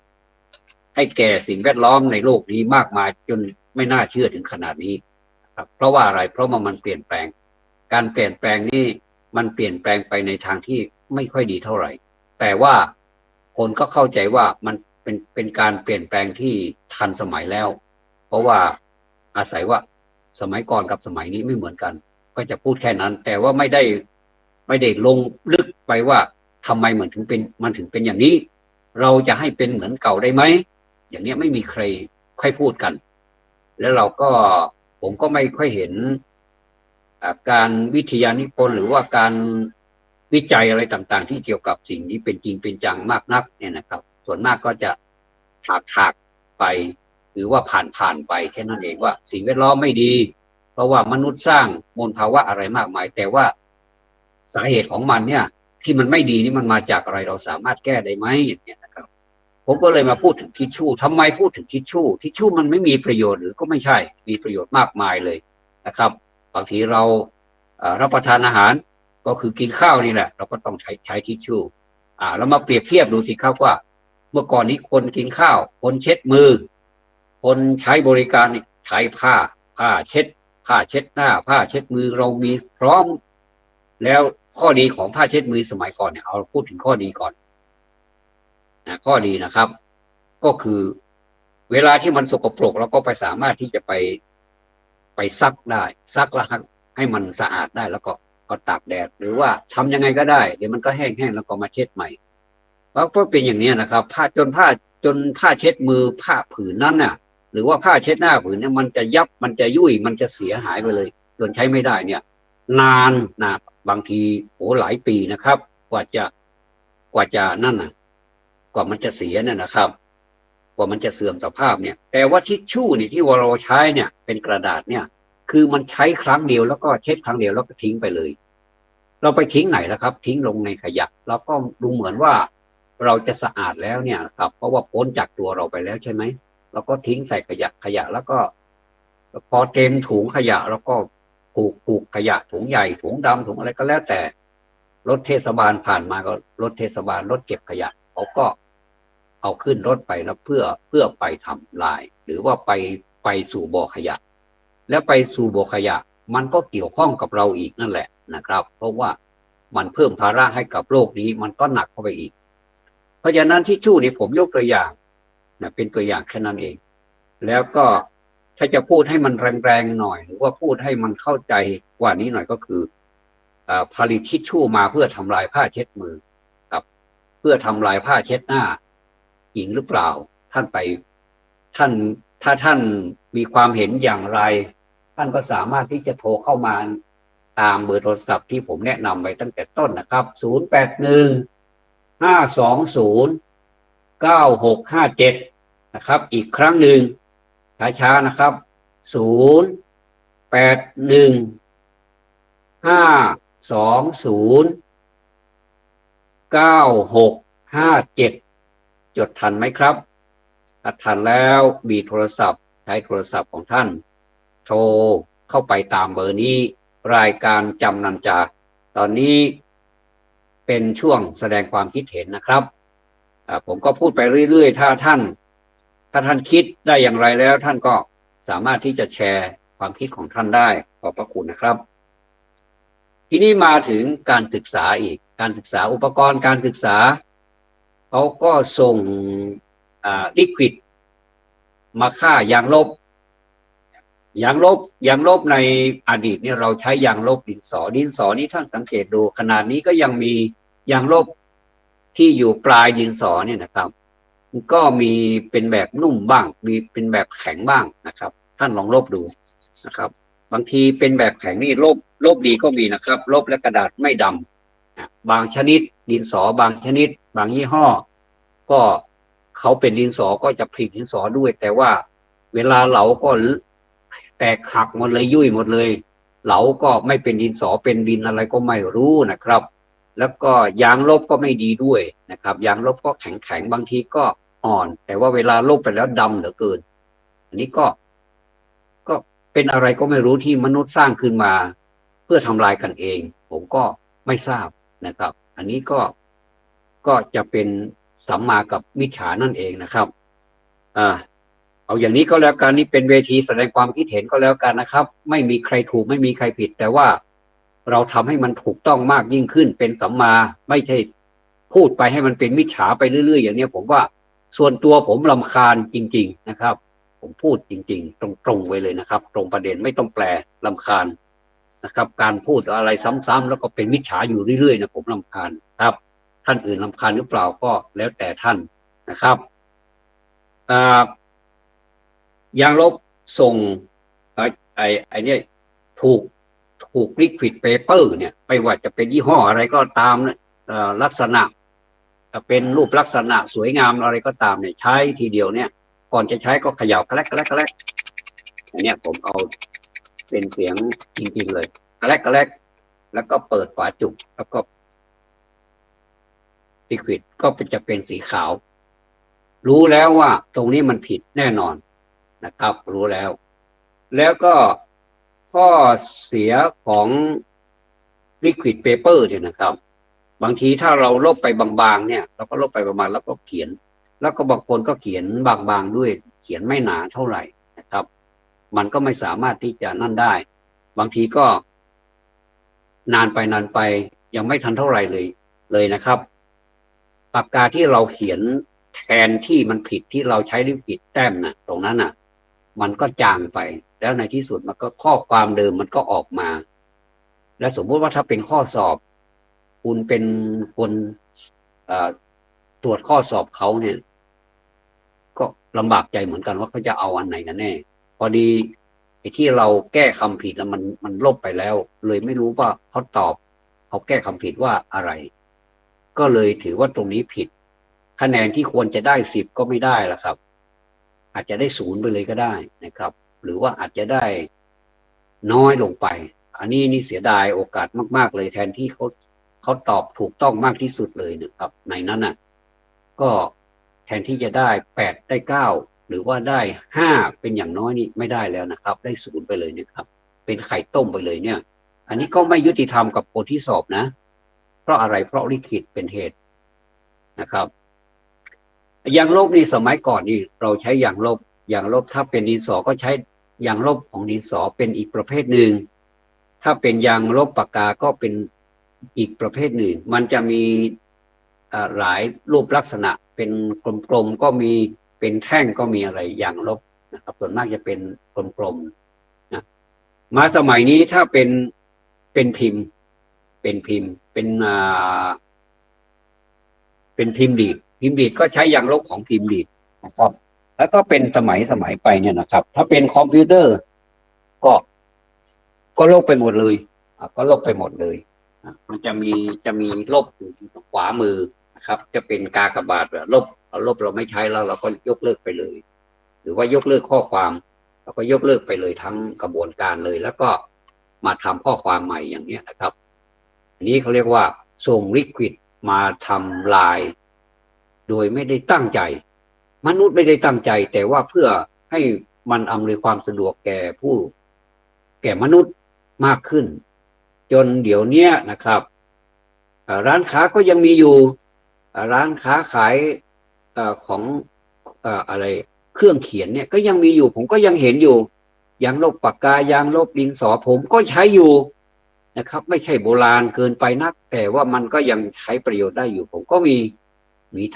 ให้แก่สิ่งแวดล้อมในโลกนี้มากมายจนไม่น่าเชื่อถึงขนาดนี้ครับเพราะว่าอะไรเพราะว่ามันเปลี่ยนแปลงการเปลี่ยนแปลงนี้มันเปลี่ยนแปลงไปในทางที่ไม่ค่อยดีเท่าไหร่แต่ว่าคนก็เข้าใจว่ามันเป็นการเปลี่ยนแปลงที่ทันสมัยแล้วเพราะว่าอาศัยว่าสมัยก่อนกับสมัยนี้ไม่เหมือนกันก็จะพูดแค่นั้นแต่ว่าไม่ได้ลงลึกไปว่าทำไมมันถึงเป็นอย่างนี้เราจะให้เป็นเหมือนเก่าได้ไหมอย่างนี้ไม่มีใครค่อยพูดกันแล้วผมก็ไม่ค่อยเห็นการวิทยานิพนธ์หรือว่าการวิจัยอะไรต่างๆที่เกี่ยวกับสิ่งนี้เป็นจริงเป็นจังมากนักเนี่ยนะครับส่วนมากก็จะถากไปหรือว่าผ่านไปแค่นั้นเองว่าสิ่งแวดล้อมไม่ดีเพราะว่ามนุษย์สร้างมลภาวะอะไรมากมายแต่ว่าสาเหตุของมันเนี่ยที่มันไม่ดีนี่มันมาจากอะไรเราสามารถแก้ได้ไหมอย่างเงี้ยนะครับผมก็เลยมาพูดถึงทิชชู่ทำไมพูดถึงทิชชู่มันไม่มีประโยชน์หรือก็ไม่ใช่มีประโยชน์มากมายเลยนะครับบางทีเรารับประทานอาหารก็คือกินข้าวนี่แหละเราก็ต้องใช้ทิชชู่แล้วมาเปรียบเทียบดูสิครับว่าเมื่อก่อนนี้คนกินข้าวคนเช็ดมือคนใช้บริการใช้ผ้าเช็ดหน้าผ้าเช็ดมือเรามีพร้อมแล้วข้อดีของผ้าเช็ดมือสมัยก่อนเนี่ยเอาพูดถึงข้อดีก่อนข้อดีนะครับก็คือเวลาที่มันสกปรกเราก็ไปสามารถที่จะไปซักได้ซักแล้วให้มันสะอาดได้แล้วก็ตากแดดหรือว่าทำยังไงก็ได้เดี๋ยวมันก็แห้งแล้วก็มาเช็ดใหม่เพราะเป็นอย่างนี้นะครับผ้าเช็ดมือผ้าผืนนั้นน่ะหรือว่าผ้าเช็ดหน้าผืนเนี่ยมันจะยับมันจะยุ่ยมันจะเสียหายไปเลยจนใช้ไม่ได้เนี่ยนานนะบางทีหลายปีนะครับกว่าจะนั่นน่ะกว่ามันจะเสียเนี่ยนะครับกว่ามันจะเสื่อมสภาพเนี่ยแต่ว่าทิชชู่นี่ที่เราใช้เนี่ยเป็นกระดาษเนี่ยคือมันใช้ครั้งเดียวแล้วก็เช็ดครั้งเดียวแล้วก็ทิ้งไปเลยเราไปทิ้งไหนล่ะครับทิ้งลงในขยะแล้วก็ดูเหมือนว่าเราจะสะอาดแล้วเนี่ยครับเพราะว่าพ้นจากตัวเราไปแล้วใช่ไหมเราก็ทิ้งใส่ขยะแล้วก็พอเต็มถุงขยะแล้วก็ผูกขยะถุงใหญ่ถุงดำถุงอะไรก็แล้วแต่รถเทศบาลผ่านมาก็รถเทศบาลรถเก็บขยะเขาก็เอ เอาขึ้นรถไปแล้วเพื่อไปทำลายหรือว่าไปสู่บ่อขยะแล้วไปสู่บ่อขยะมันก็เกี่ยวข้องกับเราอีกนั่นแหละนะครับเพราะว่ามันเพิ่มภาระให้กับโลกนี้มันก็หนักเข้าไปอีกเพราะฉะนั้นทิชชู่นี่ผมยกตัวอย่างนะเป็นตัวอย่างแค่นั้นเองแล้วก็ถ้าจะพูดให้มันแรงๆหน่อยหรือว่าพูดให้มันเข้าใจกว่านี้หน่อยก็คือผลิตทิชชู่มาเพื่อทำลายผ้าเช็ดมือกับเพื่อทำลายผ้าเช็ดหน้าจริงหรือเปล่าท่านไปท่านถ้าท่านมีความเห็นอย่างไรท่านก็สามารถที่จะโทรเข้ามาตามเบอร์โทรศัพท์ที่ผมแนะนำไปตั้งแต่ต้นนะครับ0815209657นะครับอีกครั้งหนึ่งช้าๆนะครับ0815209657จดทันไหมครับถ้าทันแล้วมีโทรศัพท์ใช้โทรศัพท์ของท่านโทรเข้าไปตามเบอร์นี้รายการจำนำจากตอนนี้เป็นช่วงแสดงความคิดเห็นนะครับผมก็พูดไปเรื่อยๆถ้าท่านคิดได้อย่างไรแล้วท่านก็สามารถที่จะแชร์ความคิดของท่านได้ขอบพระคุณนะครับทีนี้มาถึงการศึกษาอีกการศึกษาอุปกรณ์การศึกษาเขาก็ส่งลิควิดมาฆ่ายางลบในอดีตเนี่ยเราใช้ยางลบดินสอนี้ท่านสังเกตดูขนาดนี้ก็ยังมียางลบที่อยู่ปลายดินสอเนี่ยนะครับก็มีเป็นแบบนุ่มบ้างมีเป็นแบบแข็งบ้างนะครับท่านลองลบดูนะครับบางทีเป็นแบบแข็งนี่ลบดีก็มีนะครับลบและกระดาษไม่ดำบางชนิดดินสอบางชนิดบางยี่ห้อก็เขาเป็นดินสอก็จะผลิตดินสอด้วยแต่ว่าเวลาเหลาก็แตกหักหมดเลยยุ่ยหมดเลยเหลาก็ไม่เป็นดินสอเป็นดินอะไรก็ไม่รู้นะครับแล้วก็ยางลบก็ไม่ดีด้วยนะครับยางลบก็แข็งบางทีก็อ่อนแต่ว่าเวลาลบไปแล้วดำเหลือเกินอันนี้ก็เป็นอะไรก็ไม่รู้ที่มนุษย์สร้างขึ้นมาเพื่อทำลายกันเองผมก็ไม่ทราบนะครับอันนี้ก็จะเป็นสัมมากับมิจฉานั่นเองนะครับเอาอย่างนี้ก็แล้วกันนี่เป็นเวทีแสดงความคิดเห็นก็แล้วกันนะครับไม่มีใครถูกไม่มีใครผิดแต่ว่าเราทำให้มันถูกต้องมากยิ่งขึ้นเป็นสัมมาไม่ใช่พูดไปให้มันเป็นมิจฉาไปเรื่อยๆอย่างนี้ผมว่าส่วนตัวผมรำคาญจริงๆนะครับผมพูดจริงๆตรงๆไว้เลยนะครับตรงประเด็นไม่ต้องแปลรำคาญนะครับการพูดอะไรซ้ำๆแล้วก็เป็นมิจฉาอยู่เรื่อยๆนะผมรำคาญครับท่านอื่นรำคาญหรือเปล่าก็แล้วแต่ท่านนะครับยางลบส่งไอ้เนี่ยถูกลิควิดเปเปอร์เนี่ยไม่ว่าจะเป็นยี่ห้ออะไรก็ตามเนี่ยลักษณะเป็นรูปลักษณะสวยงามอะไรก็ตามเนี่ยใช้ทีเดียวเนี่ยก่อนจะใช้ก็เขย่าแกลกอันนี้ผมเอาเป็นเสียงจริงๆเลยแกลกแล้วก็เปิดฝาจุกแล้วก็ลิควิดก็จะเป็นสีขาวรู้แล้วว่าตรงนี้มันผิดแน่นอนนะครับรู้แล้วก็ข้อเสียของ liquid paper เนี่ยนะครับบางทีถ้าเราลบไปบางๆเนี่ยเราก็ลบไปประมาณแล้วก็เขียนแล้วก็บางคนก็เขียนบางๆด้วยเขียนไม่หนาเท่าไหร่นะครับมันก็ไม่สามารถที่จะนั่นได้บางทีก็นานไปยังไม่ทันเท่าไหร่เลยนะครับปากกาที่เราเขียนแทนที่มันผิดที่เราใช้ลิควิดแต้มนะตรงนั้นน่ะมันก็จางไปแล้วในที่สุดมันก็ข้อความเดิมมันก็ออกมาและสมมติว่าถ้าเป็นข้อสอบคุณเป็นคนตรวจข้อสอบเขาเนี่ยก็ลำบากใจเหมือนกันว่าเขาจะเอาอันไหนกันแน่พอดีไอ้ที่เราแก้คำผิดแล้วมันลบไปแล้วเลยไม่รู้ว่าเขาแก้คำผิดว่าอะไรก็เลยถือว่าตรงนี้ผิดคะแนนที่ควรจะได้10ก็ไม่ได้ละครับอาจจะได้0ไปเลยก็ได้นะครับหรือว่าอาจจะได้น้อยลงไปอันนี้เสียดายโอกาสมากๆเลยแทนที่เขาตอบถูกต้องมากที่สุดเลยนะครับในนั้นน่ะก็แทนที่จะได้8ได้9หรือว่าได้5เป็นอย่างน้อยนี่ไม่ได้แล้วนะครับได้0ไปเลยนะครับเป็นไข่ต้มไปเลยเนี่ยอันนี้ก็ไม่ยุติธรรมกับคนที่สอบนะเพราะอะไรเพราะลิขิตเป็นเหตุนะครับ ยางลบนี่สมัยก่อนนี่เราใช้ยางลบถ้าเป็นดินสอก็ใช้ยางลบของดินสอเป็นอีกประเภทหนึ่งถ้าเป็นยางลบปากกาก็เป็นอีกประเภทหนึ่งมันจะมีหลายรูปลักษณะเป็นกลมๆก็มีเป็นแท่งก็มีอะไรยางลบนะครับส่วนมากจะเป็นกลมๆนะมาสมัยนี้ถ้าเป็นพิมพ์เป็นพิมพ์ดีดก็ใช้ยางลบของพิมพ์ดีดนะครับแล้วก็เป็นสมัยไปเนี่ยนะครับถ้าเป็นคอมพิวเตอร์ก็ก็ลบไปหมดเลยก็ลบไปหมดเลยมันจะมีลบอยู่ที่ขวามือนะครับจะเป็นกากบาทลบเราไม่ใช้แล้วเราก็ยกเลิกไปเลยหรือว่ายกเลิกข้อความเราก็ยกเลิกไปเลยทั้งกระบวนการเลยแล้วก็มาทำข้อความใหม่อย่างนี้นะครับอันนี้เขาเรียกว่าส่งลิควิดมาทำลายโดยไม่ได้ตั้งใจมนุษย์ไม่ได้ตั้งใจแต่ว่าเพื่อให้มันอำนวยความสะดวกแก่มนุษย์มากขึ้นจนเดี๋ยวนี้นะครับร้านค้าก็ยังมีอยู่ร้านค้าขายของอะไรเครื่องเขียนเนี่ยก็ยังมีอยู่ผมก็ยังเห็นอยู่ยางลบปากกายางลบดินสอผมก็ใช้อยู่นะครับไม่ใช่โบราณเกินไปนักแต่ว่ามันก็ยังใช้ประโยชน์ได้อยู่ผมก็มี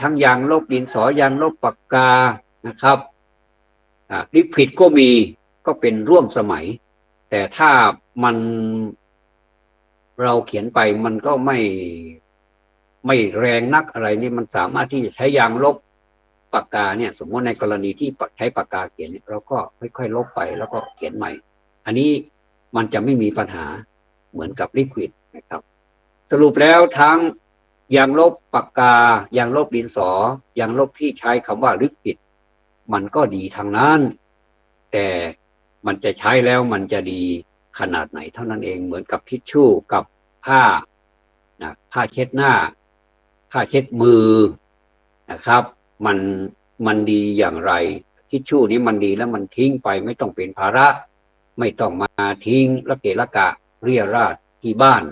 ทั้งยางลบดินสอยางลบปากกานะครับลิควิดก็มีก็เป็นร่วมสมัยแต่ถ้ามันเราเขียนไปมันก็ไม่แรงนักอะไรนี่มันสามารถที่จะใช้ยางลบปากกาเนี่ยสมมติในกรณีที่ใช้ปากกาเขียนเราก็ค่อยๆลบไปแล้วก็เขียนใหม่อันนี้มันจะไม่มีปัญหาเหมือนกับลิควิดนะครับสรุปแล้วทั้งยางลบปากกายางลบดินสอยางลบที่ใช้คำว่าลิควิดมันก็ดีทางนั้นแต่มันจะใช้แล้วมันจะดีขนาดไหนเท่านั้นเองเหมือนกับทิชชู่กับผ้าผ้าเช็ดหน้าผ้าเช็ดมือนะครับมันดีอย่างไรทิชชู่นี้มันดีแล้วมันทิ้งไปไม่ต้องเป็นภาระไม่ต้องมาทิ้งละเกะละกะเรี่ยราดที่บ้าน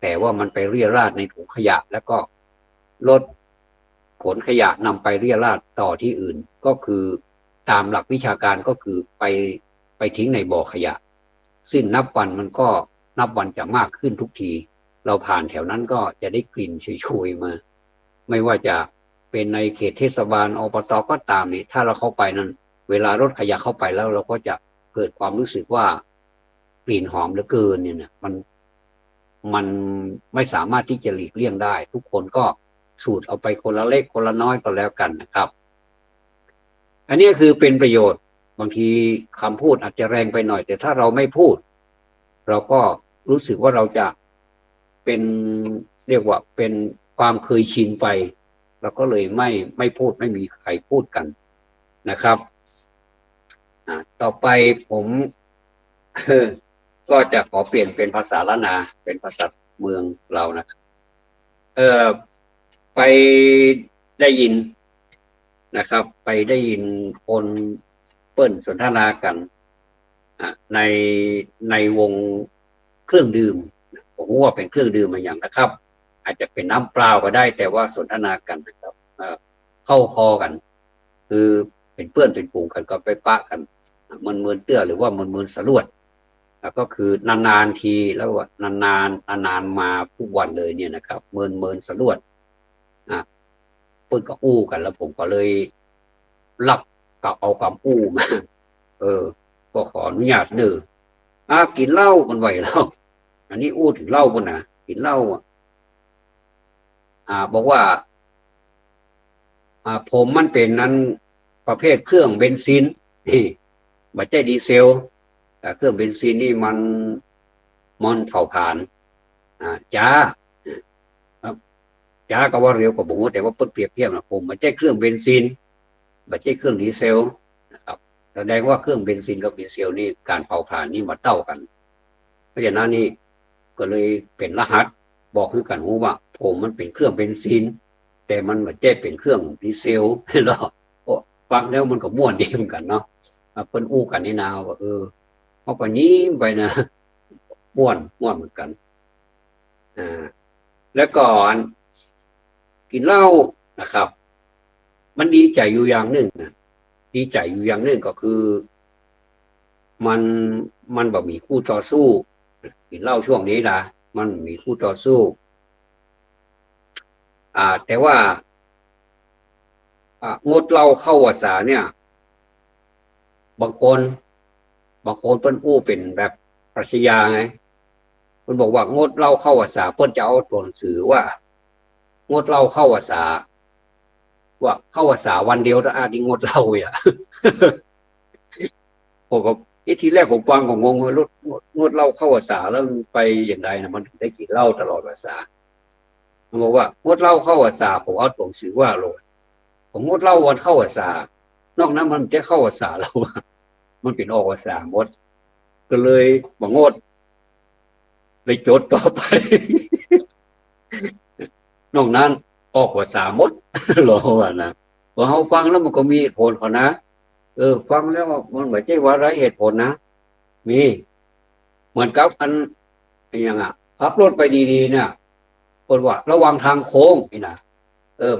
แต่ว่ามันไปเรี่ยราดในถุงขยะแล้วก็รถขนขยะนำไปเรี่ยราดต่อที่อื่นก็คือตามหลักวิชาการก็คือไปทิ้งในบ่อขยะซึ่งนับวันจะมากขึ้นทุกทีเราผ่านแถวนั้นก็จะได้กลิ่นชุยๆมาไม่ว่าจะเป็นในเขตเทศบาลอบตก็ตามนี่ถ้าเราเข้าไปนั้นเวลารถขยะเข้าไปแล้วเราก็จะเกิดความรู้สึกว่ากลิ่นหอมเหลือเกินเนี่ยมันไม่สามารถที่จะหลีกเลี่ยงได้ทุกคนก็สูดเอาไปคนละเล็กคนละน้อยก็แล้วกันนะครับอันนี้คือเป็นประโยชน์บางทีคำพูดอาจจะแรงไปหน่อยแต่ถ้าเราไม่พูดเราก็รู้สึกว่าเราจะเป็นเรียกว่าเป็นความเคยชินไปเราก็เลยไม่พูดไม่มีใครพูดกันนะครับต่อไปผมก็จะขอเปลี่ยนเป็นภาษาล้านนาเป็นภาษาเมืองเรานะครับไปได้ยินนะครับไปได้ยินคนเปิ้นสนทนากันในวงเครื่องดื่มผมว่าเป็นเครื่องดื่มมาอย่างนะครับอาจจะเป็นน้ำเปล่าก็ได้แต่ว่าสนทนากันนะครับเข้าคอกันคือเป็นเพื่อนเป็นฝูงกันก็ไปปะกันเมินเตื้อหรือว่าเมินสลวดก็คือนานๆทีแล้วนานมาทุกวันเลยเนี่ยนะครับเมินสลวดเพื่อนก็อู้กันแล้วผมก็เลยรับกับเอาความอู้มาก็ขออนุญาตเด้อกินเหล้ามันไหวแล้วอันนี้อู้ถึงเหล้าคนนะกินเหล้าบอกว่าผมมันเป็นนั้นประเภทเครื่องเบนซินนี่ไม่ใช่ดีเซลเครื่องเบนซินนี่มันเผาผลาญจ้าจ้าก็ว่าเร็วกว่าผมแต่ว่าเปรียบเทียบนะผมไม่ใช่เครื่องเบนซินไม่ใช่เครื่องดีเซลนะครับแสดงว่าเครื่องเบนซินกับดีเซลนี่การเผาผลาญนี่มาเท่ากันเพราะฉะนั้นนี่ก็เลยเป็นรหัสบอกคือกันว่าผมมันเป็นเครื่องเบนซินแต่มันไม่ใช่เป็นเครื่องดีเซลหรอกฟังแล้วมันก็ม่วนดีเหมือนกันเนาะเพิ่นอู้กันนี่นาว่าเขาก็ยิ้มไปนะม่วนเหมือนกันแล้วก่อนกินเหล้านะครับ มันดีใจอยู่อย่างหนึ่งนะดีใจอยู่อย่างหนึ่งก็คือมันมันบ่มีคู่ต่อสู้กินเหล้าช่วงนี้นะมันมีคู่ต่อสู้แต่ว่า งดเหล้าเข้าพรรษาเนี่ยบางคนบางคนเปิ้นอู้เป็นแบบปรัชญาไงเปิ้นบอกว่างดเหล้าเข้าพรรษาเปิ้นจะเอาตัวหนังสือว่างดเหล้าเข้าพรรษาว่าเข้าพรรษาวันเดียวถ้าอาทิงดเหล้าอ่ะผมก็ทีแรกผมฟังผมงงว่างดเหล้าเข้าพรรษาแล้วมันไปอย่างไรนะมันถึงได้กินเหล้าตลอดพรรษามันบอกว่างดเหล้าเข้าพรรษาผมเอาตัวหนังสือว่าโลดผมงดเหล้าวันเข้าพรรษานอกนั้นมันจะเข้าพรรษาแล้วมันเป็นออกพรรษาหมดก็เลยบ่งดเลยจดต่อไป นอกนั้นออกภาษาหมด หรอว่านะพอเขาฟังแล้วมันก็มีเหตุผลเขานะฟังแล้วมันไม่ใช่ว่าไร้เหตุผลนะมีเหมือนกับอันอย่างขับรถไปดีๆเนี่ยคนว่าระวังทางโค้งนี่นะ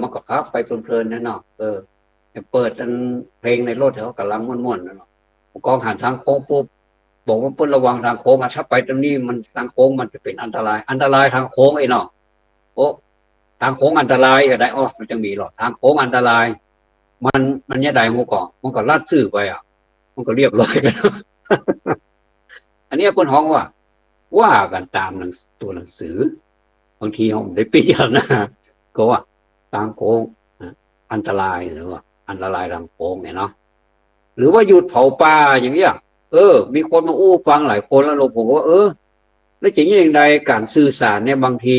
มันก็ขับไปเพลินๆนั่นเนาะเปิดอันเพลงในรถเขากำลังม่วนๆนั่นเนาะกองหันทางโค้งปุ๊บบอกว่าเพิ่นระวังทางโค้งถ้าไปตรงนี้มันทางโค้งมันจะเป็นอันตรายทางโค้งไอ้เนาะโอ้ ทางโค้งอันตรายก็ได้มันจะมีหรอกทางโค้งอันตรายมันเนี่ยได้มันก็ลัดซื่อไปมันก็เรียบร้อยกันอันนี้เพิ่นฮ้องว่ากันตามตัวหนังสือบางทีผมได้พิจารณาก็ว่าทางโค้งอันตรายหรือว่าอันตรายทางโค้งเนี่ยเนาะหรือว่าหยุดเผาป่าอย่างเงี้ยมีคนมาอู้ฟังหลายคนแล้วผมว่าแล้วจริงอย่างใดการสื่อสารเนี่ยบางที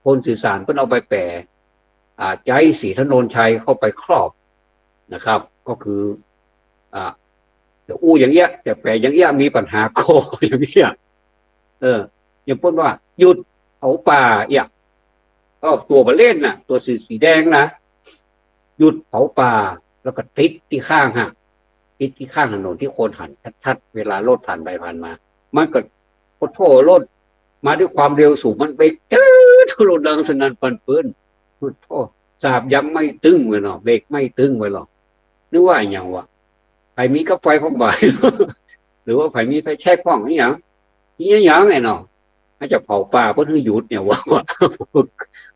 คนสื่อสารเพิ่นเอาไปแปลใจศรีถนนชัยเข้าไปครอบนะครับ ก็คืออ่าแต่อู้อย่างเงี้ยแต่แปลอย่างเงี้ยมีปัญหาโคอย่างเงี้ยอย่างเพิ่นว่าหยุดเผาป่าอย่างก็ตัวบะเล่นน่ะตัวสีแดงนะหยุดเผาป่าแล้วก็ติดที่ข้างติดที่ข้างถนนที่คนหันทัดๆเวลารถผ่านไปผ่านมามันก็ขอโทษรถมาด้วยความเร็วสูงมันไปทุรดังสนั่นปันปื้นขอโทษสาบยังไม่ตึงไว้หรอกเบรกไม่ตึงไว้หรอกนึกว่าอย่างวะไผมีกาไฟพร้อมบ่ายหรือว่าไผมีไฟแช่พ้องนี่อย่างนี่อย่างไงเนาะถ้าจะเผาป่าเพื่อให้หยุดเนี่ยว่า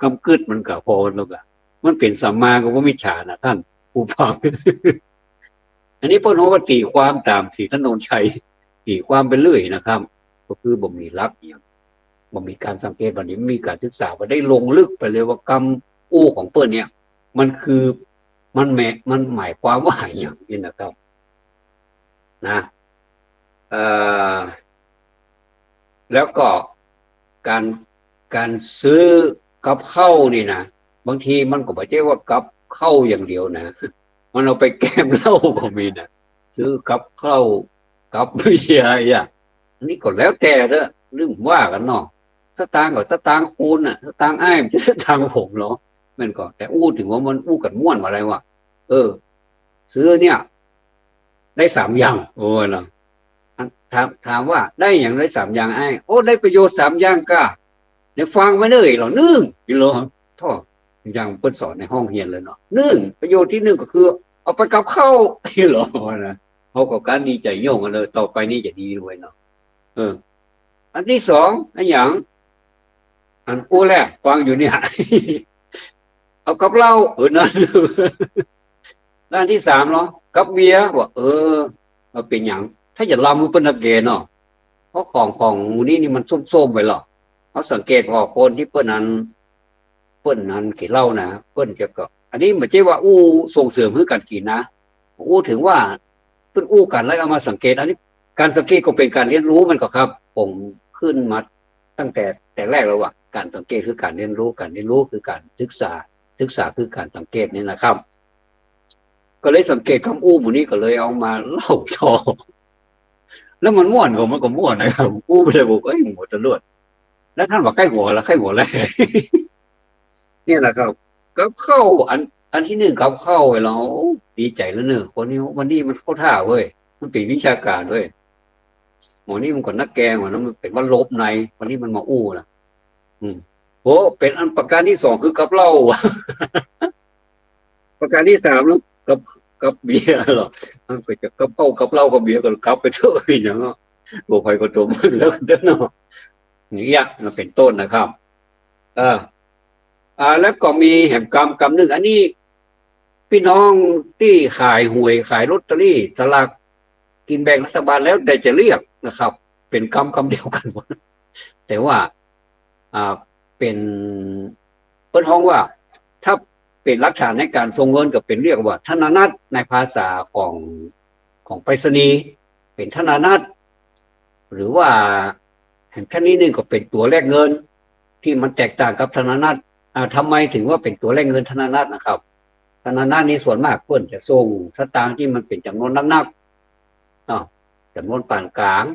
คำกึดมันกับพอแล้วก็มันเป็นสัมมาก็ว่ามิจฉานะท่านผู้ฟัง อันนี้เพิ่นว่าตีความตามสีถนนชัยตีความไปเรื่อยนะครับก็คือบ่มีลักอย่างบ่มีการสังเกตวันนี้มีการศึกษาว่าได้ลงลึกไปเลยว่ากรรมอู้ของเปิ้นเนี่ยมันคือมันหมายความว่าอย่างนี้นะครับนะเอ่อแล้วก็การการซื้อกับข้าวนี่นะบางทีมันก็ไม่ใช่ว่ากับข้าวอย่างเดียวนะมันเอาไปแกล้มเหล้าก็มีนะซื้อกับข้าวกับเบียร์อย่างอันนี้ก็แล้วแต่เด้อเรื่องว่ากันเนาะสตางค์กับสตางค์คูณน่ะสตางค์อ้ายมันจะสตางค์ผมเนาะมันก็แต่อู้ถึงว่ามันอู้กันม่วนอะไรวะซื้อเนี่ยได้3 อย่างโอ้ยเนาะถามว่าได้อย่างได้3 อย่างไอ้ได้ประโยชน์3 อย่างก็เนี่ยฟังไว้เลยเหรอกิโลท่ออย่างเปิ้นสอนในห้องเรียนเลยเนาะประโยชน์ที่1ก็คือเอาไปกับข้าวที่หรอนะเขาก็การดีใจโยงกันเลยต่อไปนี่จะดีด้วยเนาะเอออันที่2อันอย่างอันอู้แรกฟังอยู่เนี่ยเอากับเหล้านั่นด้านที่3เนาะกับเบียร์ว่ามันเป็นอย่างถ้าอย่าลำมันเป็นนักเกเนาะเพราะของนี่มันส้มๆไปหรอกเขาสังเกตว่าคนที่เปิ้นนั้นกินเหล้านะเปิ้นจะก็อันนี้ไม่ใช่ว่าอู้ส่งเสริมเพื่อการกินนะอู้ถึงว่าเปิ้นอู้กันแล้วเอามาสังเกตอันนี้การสังเกตก็เป็นการเรียนรู้มันก็ครับผมขึ้นมาตั้งแต่แรกแล้วว่าการสังเกตคือการเรียนรู้คือการศึกษาคือการสังเกตนี่นะครับก็เลยสังเกตคำอู้หมู่นี้ก็เลยเอามาเล่าต่อแล้วมันม่วนก็มันก็ม่วนนะครับอู้ไปเลยบอกหมดตำรวจแล้วท่านบอกใกล้หัวแล้วใกล้หัวแล้ว เนี่ยแหละครับกับเข้าอันที่1กับเข้าไอ้เราดีใจแล้วเนอะคนนี้วันนี้มันเข้าท่าเว้ยมันเป็นวิชาการเว้ยหมอนี่มันก่อนนักแกงมันเป็นว่าลบในวันนี้มันมาอู้นะโอ้เป็นอันประการที่2คือกับเหล้า ประการที่สามแล้วกับเบียร์หรอมันไปกับเป้ากับเหล้ากับเบียร์ก็กลับไปเถอะอย่างเนาะตัวไฟก็ตัวมันแล้วเด้อเนาะอย่างเงี้ยมันเป็นต้นนะครับอ่าแล้วก็มีแห่งกรรมหนึ่งอันนี้พี่น้องที่ขายหวยขายลอตเตอรี่สลากกินแบ่งรัฐบาลแล้วแต่จะเรียกนะครับเป็นกรรมเดียวกันหมดแต่ว่าเป็นเปิ้นฮ้องว่าถ้าเป็นหลักฐานในการส่งเงินก็เป็นเรียกว่าธนนัตในภาษาของไปรษณีย์เป็นธนนัตหรือว่าแห่งแค่นี้นึงก็เป็นตัวแลกเงินที่มันแตกต่างกับธนนัตทำไมถึงว่าเป็นตัวแลกเงินธนนัตนะครับธนนัตนี้ส่วนมากเพิ่นจะส่งสตางค์ที่มันเป็นจำนวนนักๆจำนวนปานกลาง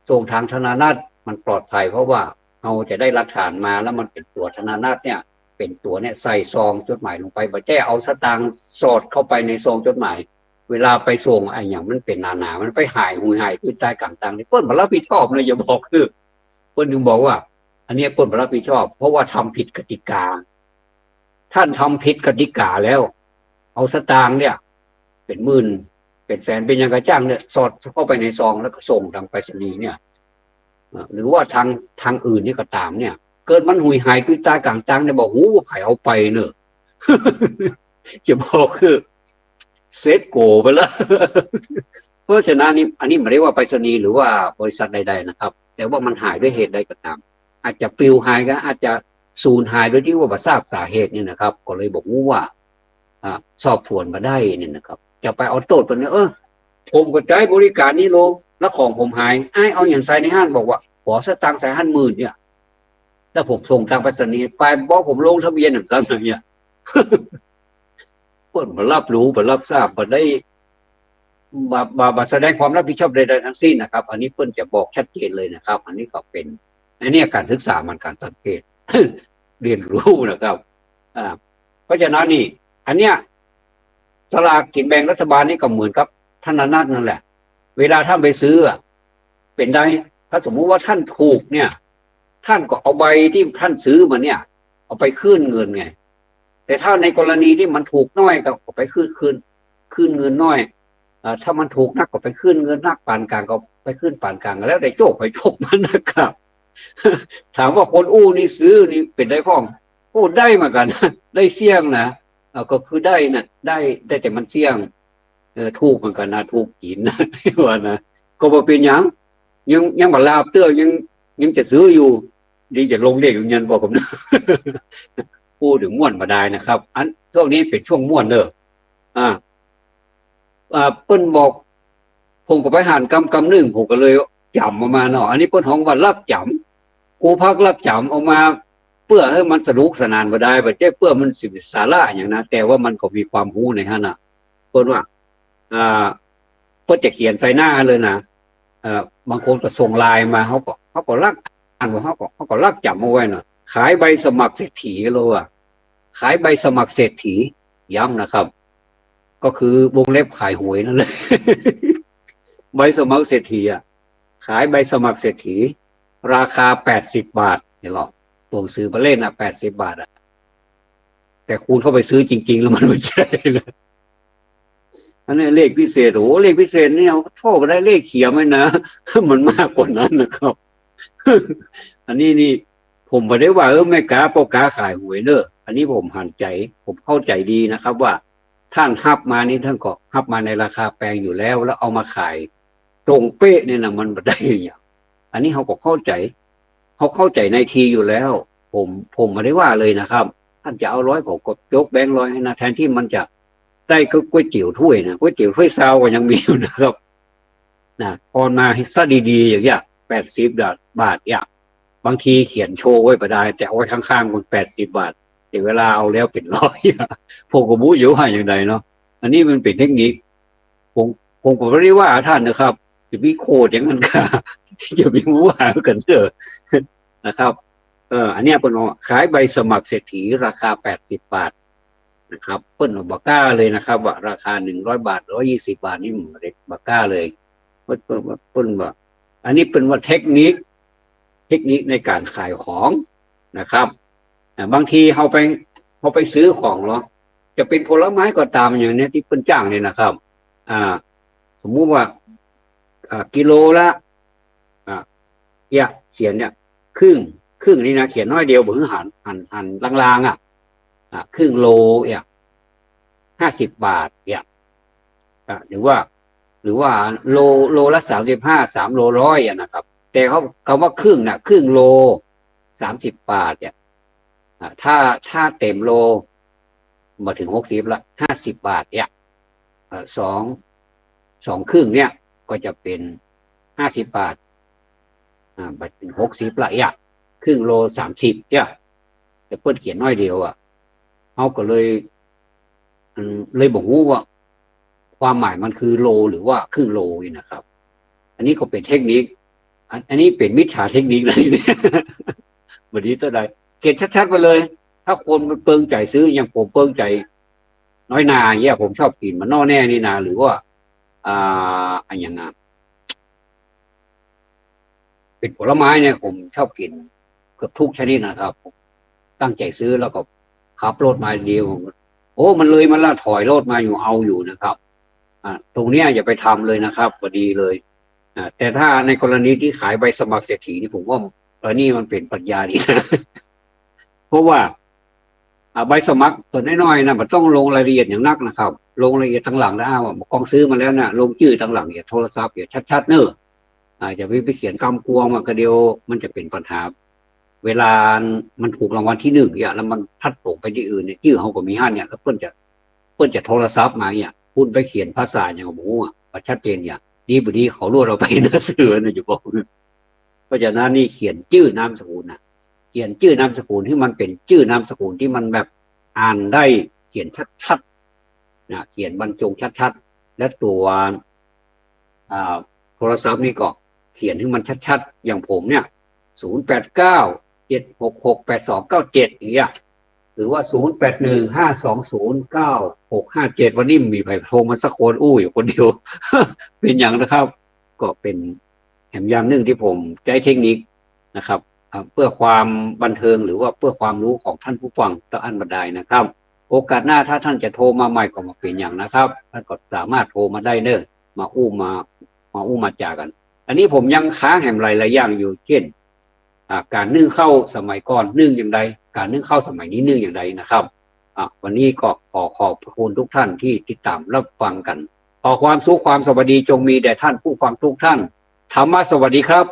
ส่งทางธนนัตมันปลอดภัยเพราะว่าเราจะได้หลักฐานมาแล้วมันเป็นตัวธนนัตเนี่ยเป็นตัวเนี่ยใส่ซองจดหมายลงไปบ่แจ้เอาสตางค์สอดเข้าไปในซองจดหมายเวลาไปส่งไอ้อย่างมันเป็นหนาๆมันไปหายหุยหายขึ้นใต้กลางตังนี่เปิ้นบ่รับผิดชอบเลยอย่าบอกคือเปิ้นถึงบอกว่าอันนี้เปิ้นบ่รับผิดชอบเพราะว่าทำผิดกติกาท่านทำผิดกติกาแล้วเอาสตางค์เนี่ยเป็นหมื่นเป็นแสนเป็นยังกระจ้างเนี่ยสอดเข้าไปในซองแล้วก็ส่งทางไปรษณีย์เนี่ยหรือว่าทางอื่นนี่ก็ตามเนี่ยเกิดมันหุยหายตุ้ยตากลางตังเนี่ยบอกหูใครเอาไปเนอะ จะบอกคือเซตโกไปแล้ว เพราะฉะนั้นนี่อันนี้ไม่ได้ว่าไปรษณีย์หรือว่าบริษัทใดๆนะครับแต่ว่ามันหายด้วยเหตุใดก็ตามอาจจะปลิวหายก็อาจจะสูญหายโดยที่ว่าไม่ทราบสาเหตุนี่นะครับก็เลยบอกว่าสอบสวนมาได้นี่นะครับจะไปเอาโทษตัวนี้ผมก็ใช้บริการนี้ลงแล้วของผมหายไอ้เอาอย่างใส่ในห้างบอกว่าขอสตางค์ใส่50,000เนี่ยแล้วผมส่งทางไปรษณีย์ไปบอกผมลงทะเบียนอย่างนั้นเนี่ย เพิ่นมารับรู้มารับทราบมาได้มาแสดงความรับผิดชอบใดๆทั้งสิ้นนะครับอันนี้เพิ่นจะบอกชัดเจนเลยนะครับอันนี้ก็เป็นอันนี้การศึกษามันการสังเกต เรียนรู้นะครับเพราะฉะนั้นนี่อันเนี้ยสลากกินแบ่งรัฐบาลนี่ก็เหมือนกับท่านอนัตนั่นแหละเวลาท่านไปซื้อเป็นได้ถ้าสมมุติว่าท่านถูกเนี่ยท่านก็เอาใบที่ท่านซื้อมาเนี่ยเอาไปคืนเงินไงแต่ถ้าในกรณีที่มันถูกน้อยก็ไปคืนเงินน้อยถ้ามันถูกนักก็ไปคืนเงินนักปานกลางก็ไปคืนปานกลางแล้วได้โจกไปโจกมันนะครับ ถามว่าคนอู้นี่ซื้อนี่เป็นได้พ้องโอ้ได้เหมือนกัน ได้เสี่ยงนะก็คือได้นะได้แต่มันเสี่ยงถูกเหมือนกันนะถูกกินนะว่านะก็บ่เป็นหยังบ่ลาบเตื้อยังจะซื้ออยู่ดีจะลงเลขอยู่ยันบอกผมนะ พูดถึงม่วนมาได้นะครับอันช่วงนี้เป็นช่วงม่วนเด้ออ่าเปิ้นบอกผมก็ไปหานกำหนึ่งผมก็เลยจำมาเนาะอันนี้เปิ้นฮ้องว่าลักจำครูพักลักจำเอามาเพื่อให้มันสนุกสนานบ่ได้บ่ใช่เพื่อมันสิสาระอย่างนะแต่ว่ามันก็มีความรู้ในนั้นน่ะเปิ้นว่าอ่าเปิ้นจะเขียนใส่หน้าเลยนะบางคนก็ส่งไลน์มาเขาก็ลักอ่านว่าเขาก็ลักจำเอาไว้น่ะขายใบสมัครเศรษฐีเลยอ่ะขายใบสมัครเศรษฐีย้ำนะครับก็คือวงเล็บขายหวยนั่นเลย ใบสมัครเศรษฐีขายใบสมัครเศรษฐีราคา80 บาทเห็นหรอตัวซื้อมาเล่น80 บาทแต่คุณเข้าไปซื้อจริงๆแล้วมันไม่ใช่เลยอันนี้เลขพิเศษโอ้เลขพิเศษนี่เอาโทษก็ได้เลขเขียวไหมนะ มันมากกว่านั้นนะครับ อันนี้นี่ผมไม่ได้ว่าแม่ค้าพ่อค้าขายหวยเนอะอันนี้ผมหันใจผมเข้าใจดีนะครับว่าท่านฮับมานี่ท่านก็ฮับมาในราคาแพงอยู่แล้วเอามาขายตรงเป๊ะเนี่ยนะมันไม่ได้อย่างอันนี้เขาก็เข้าใจในทีอยู่แล้วผมไม่ได้ว่าเลยนะครับท่านจะเอา100ผมก็ยกแบงค์100ให้นะแทนที่มันจะได้ก็ก๋วยเตี๋ยวถ้วยนะก๋วยเตี๋ยวถ้วยซาวก็ยังมีอยู่นะครับนะพอมาให้ซะดีๆอย่างเงี้ย80 บาทอย่างบางทีเขียนโชว์ไว้ก็ได้แต่เอาไว้ข้างๆคน80 บาทแต่เวลาเอาแล้วเป็น100ผมก็บู๊อยู่ว่าอย่างไรเนาะอันนี้มันเป็นเทคนิคผมก็ไม่ได้ว่าท่านนะครับจะมีโคดอย่างนั้นค่ะจะมีมูว่ากันเถอะนะครับอันนี้เป็นขายใบสมัครเศรษฐีราคา80 บาทนะครับเปิ้ลบักก้าเลยนะครับว่าราคา100 บาท120 บาทนี่มันเด็กบักก้าเลยเปิ้ลว่าอันนี้เป็นว่าเทคนิคในการขายของนะครับบางทีเขาไปซื้อของเนาะ จะเป็นผลไม้ก็ตามอย่างนี้ที่เพิ่นจ้างเนี่ยนะครับ อ่า สมมุติว่ากิโลละเนี่ยเขียนเนี่ยครึ่งนี่นะเขียนน้อยเดียวบ่คือหันลางๆครึ่งโลเนี่ย50 บาทเนี่ยหรือว่าโลละ353 โล 100นะครับแต่เขาคำว่าครึ่งน่ะครึ่งโล30 บาทเนี่ยถ้าเต็มโลมาถึง60ละ50 บาทเนี่ยสองครึ่งเนี่ยก็จะเป็น50 บาทบัตรเป็น60ละครึ่งโล30เนี่ยแต่เพิ่นเขียนน้อยเดียวเขาก็เลยบอกว่าความหมายมันคือโลหรือว่าครึ่งโลนี่นะครับ อันนี้ก็เป็นเทคนิคอันนี้เป็นมิจฉาเทคนิคเลยเนี่ยวันนี้ตัวใดเขียนชัดๆไปเลย ถ้าคนมันเปิงใจซื้ออย่างผมเปิงใจน้อยนาเนี่ยผมชอบกินมันนอแน่นี่นาหรือว่าอันอย่างนั้นเป็นผลไม้เนี่ยผมชอบกินเกือบทุกชนิดนะครับตั้งใจซื้อแล้วก็ขับรถมาเดียวโอ้มันเลยมันละถอยรถมาอยู่เอาอยู่นะครับตรงเนี้ยอย่าไปทำเลยนะครับพอดีเลยแต่ถ้าในกรณีที่ขายใบสมัครเศรษฐีนี่ผมว่านี่มันเป็นปัญญาดีนะเพราะว่าใบสมัครตัวน้อยๆนะมันต้องลงรายละเอียดอย่างนักนะครับลงรายละเอียดทั้งหลังนะว่ากองซื้อมาแล้วนะลงชื่อทั้งหลังอย่าโทรศัพท์อย่าชัดๆเนอะจะไปเขียนกำกวงมาก็เดียวมันจะเป็นปัญหาเวลามันถูกรางวัลที่1เนี่ยแล้วมันพัดตกไปที่อื่นเนี่ยชื่อเขาก็มีห้าเนี่ยแล้วเพิ่นจะโทรศัพท์มาเนี่ยคุณไปเขียนภาษาอย่างหมูชัดเจนเนี่ยดีบดีเขารู้เราไปนะเสือนะอยู่บอกเพราะฉะนั้นนี่เขียนชื่อนามสกุลนะเขียนชื่อนามสกุลที่มันเป็นชื่อนามสกุลที่มันแบบอ่านได้เขียนชัดๆนะเขียนบรรจงชัดๆและตัวโทรศัพท์นี่ก็เขียนให้มันชัดๆอย่างผมเนี่ย0897668297อย่างเงี้ยหรือว่า0815209657วันนี้มีใครโทรมาสักคนอยู่คนเดียว เป็นอย่างนะครับก็เป็นแหมยามหนึ่งที่ผมใช้เทคนิคนะครับเพื่อความบันเทิงหรือว่าเพื่อความรู้ของท่านผู้ฟังต่ออันบันไดนะครับโอกาสหน้าถ้าท่านจะโทรมาใหม่ก็มาเป็นอย่างนะครับท่านก็สามารถโทรมาได้เนอะมามาจากันอันนี้ผมยังค้างแหมหลายอย่างอยู่เช่นการนึ่งข้าวสมัยก่อนนึ่งอย่างไรการนึ่งข้าวสมัยนี้นึ่งอย่างไรนะครับวันนี้ก็ขอบคุณทุกท่านที่ติดตามรับฟังกันขอความสุขความสวัสดีจงมีแด่ท่านผู้ฟังทุกท่านธรรมะสวัสดีครับ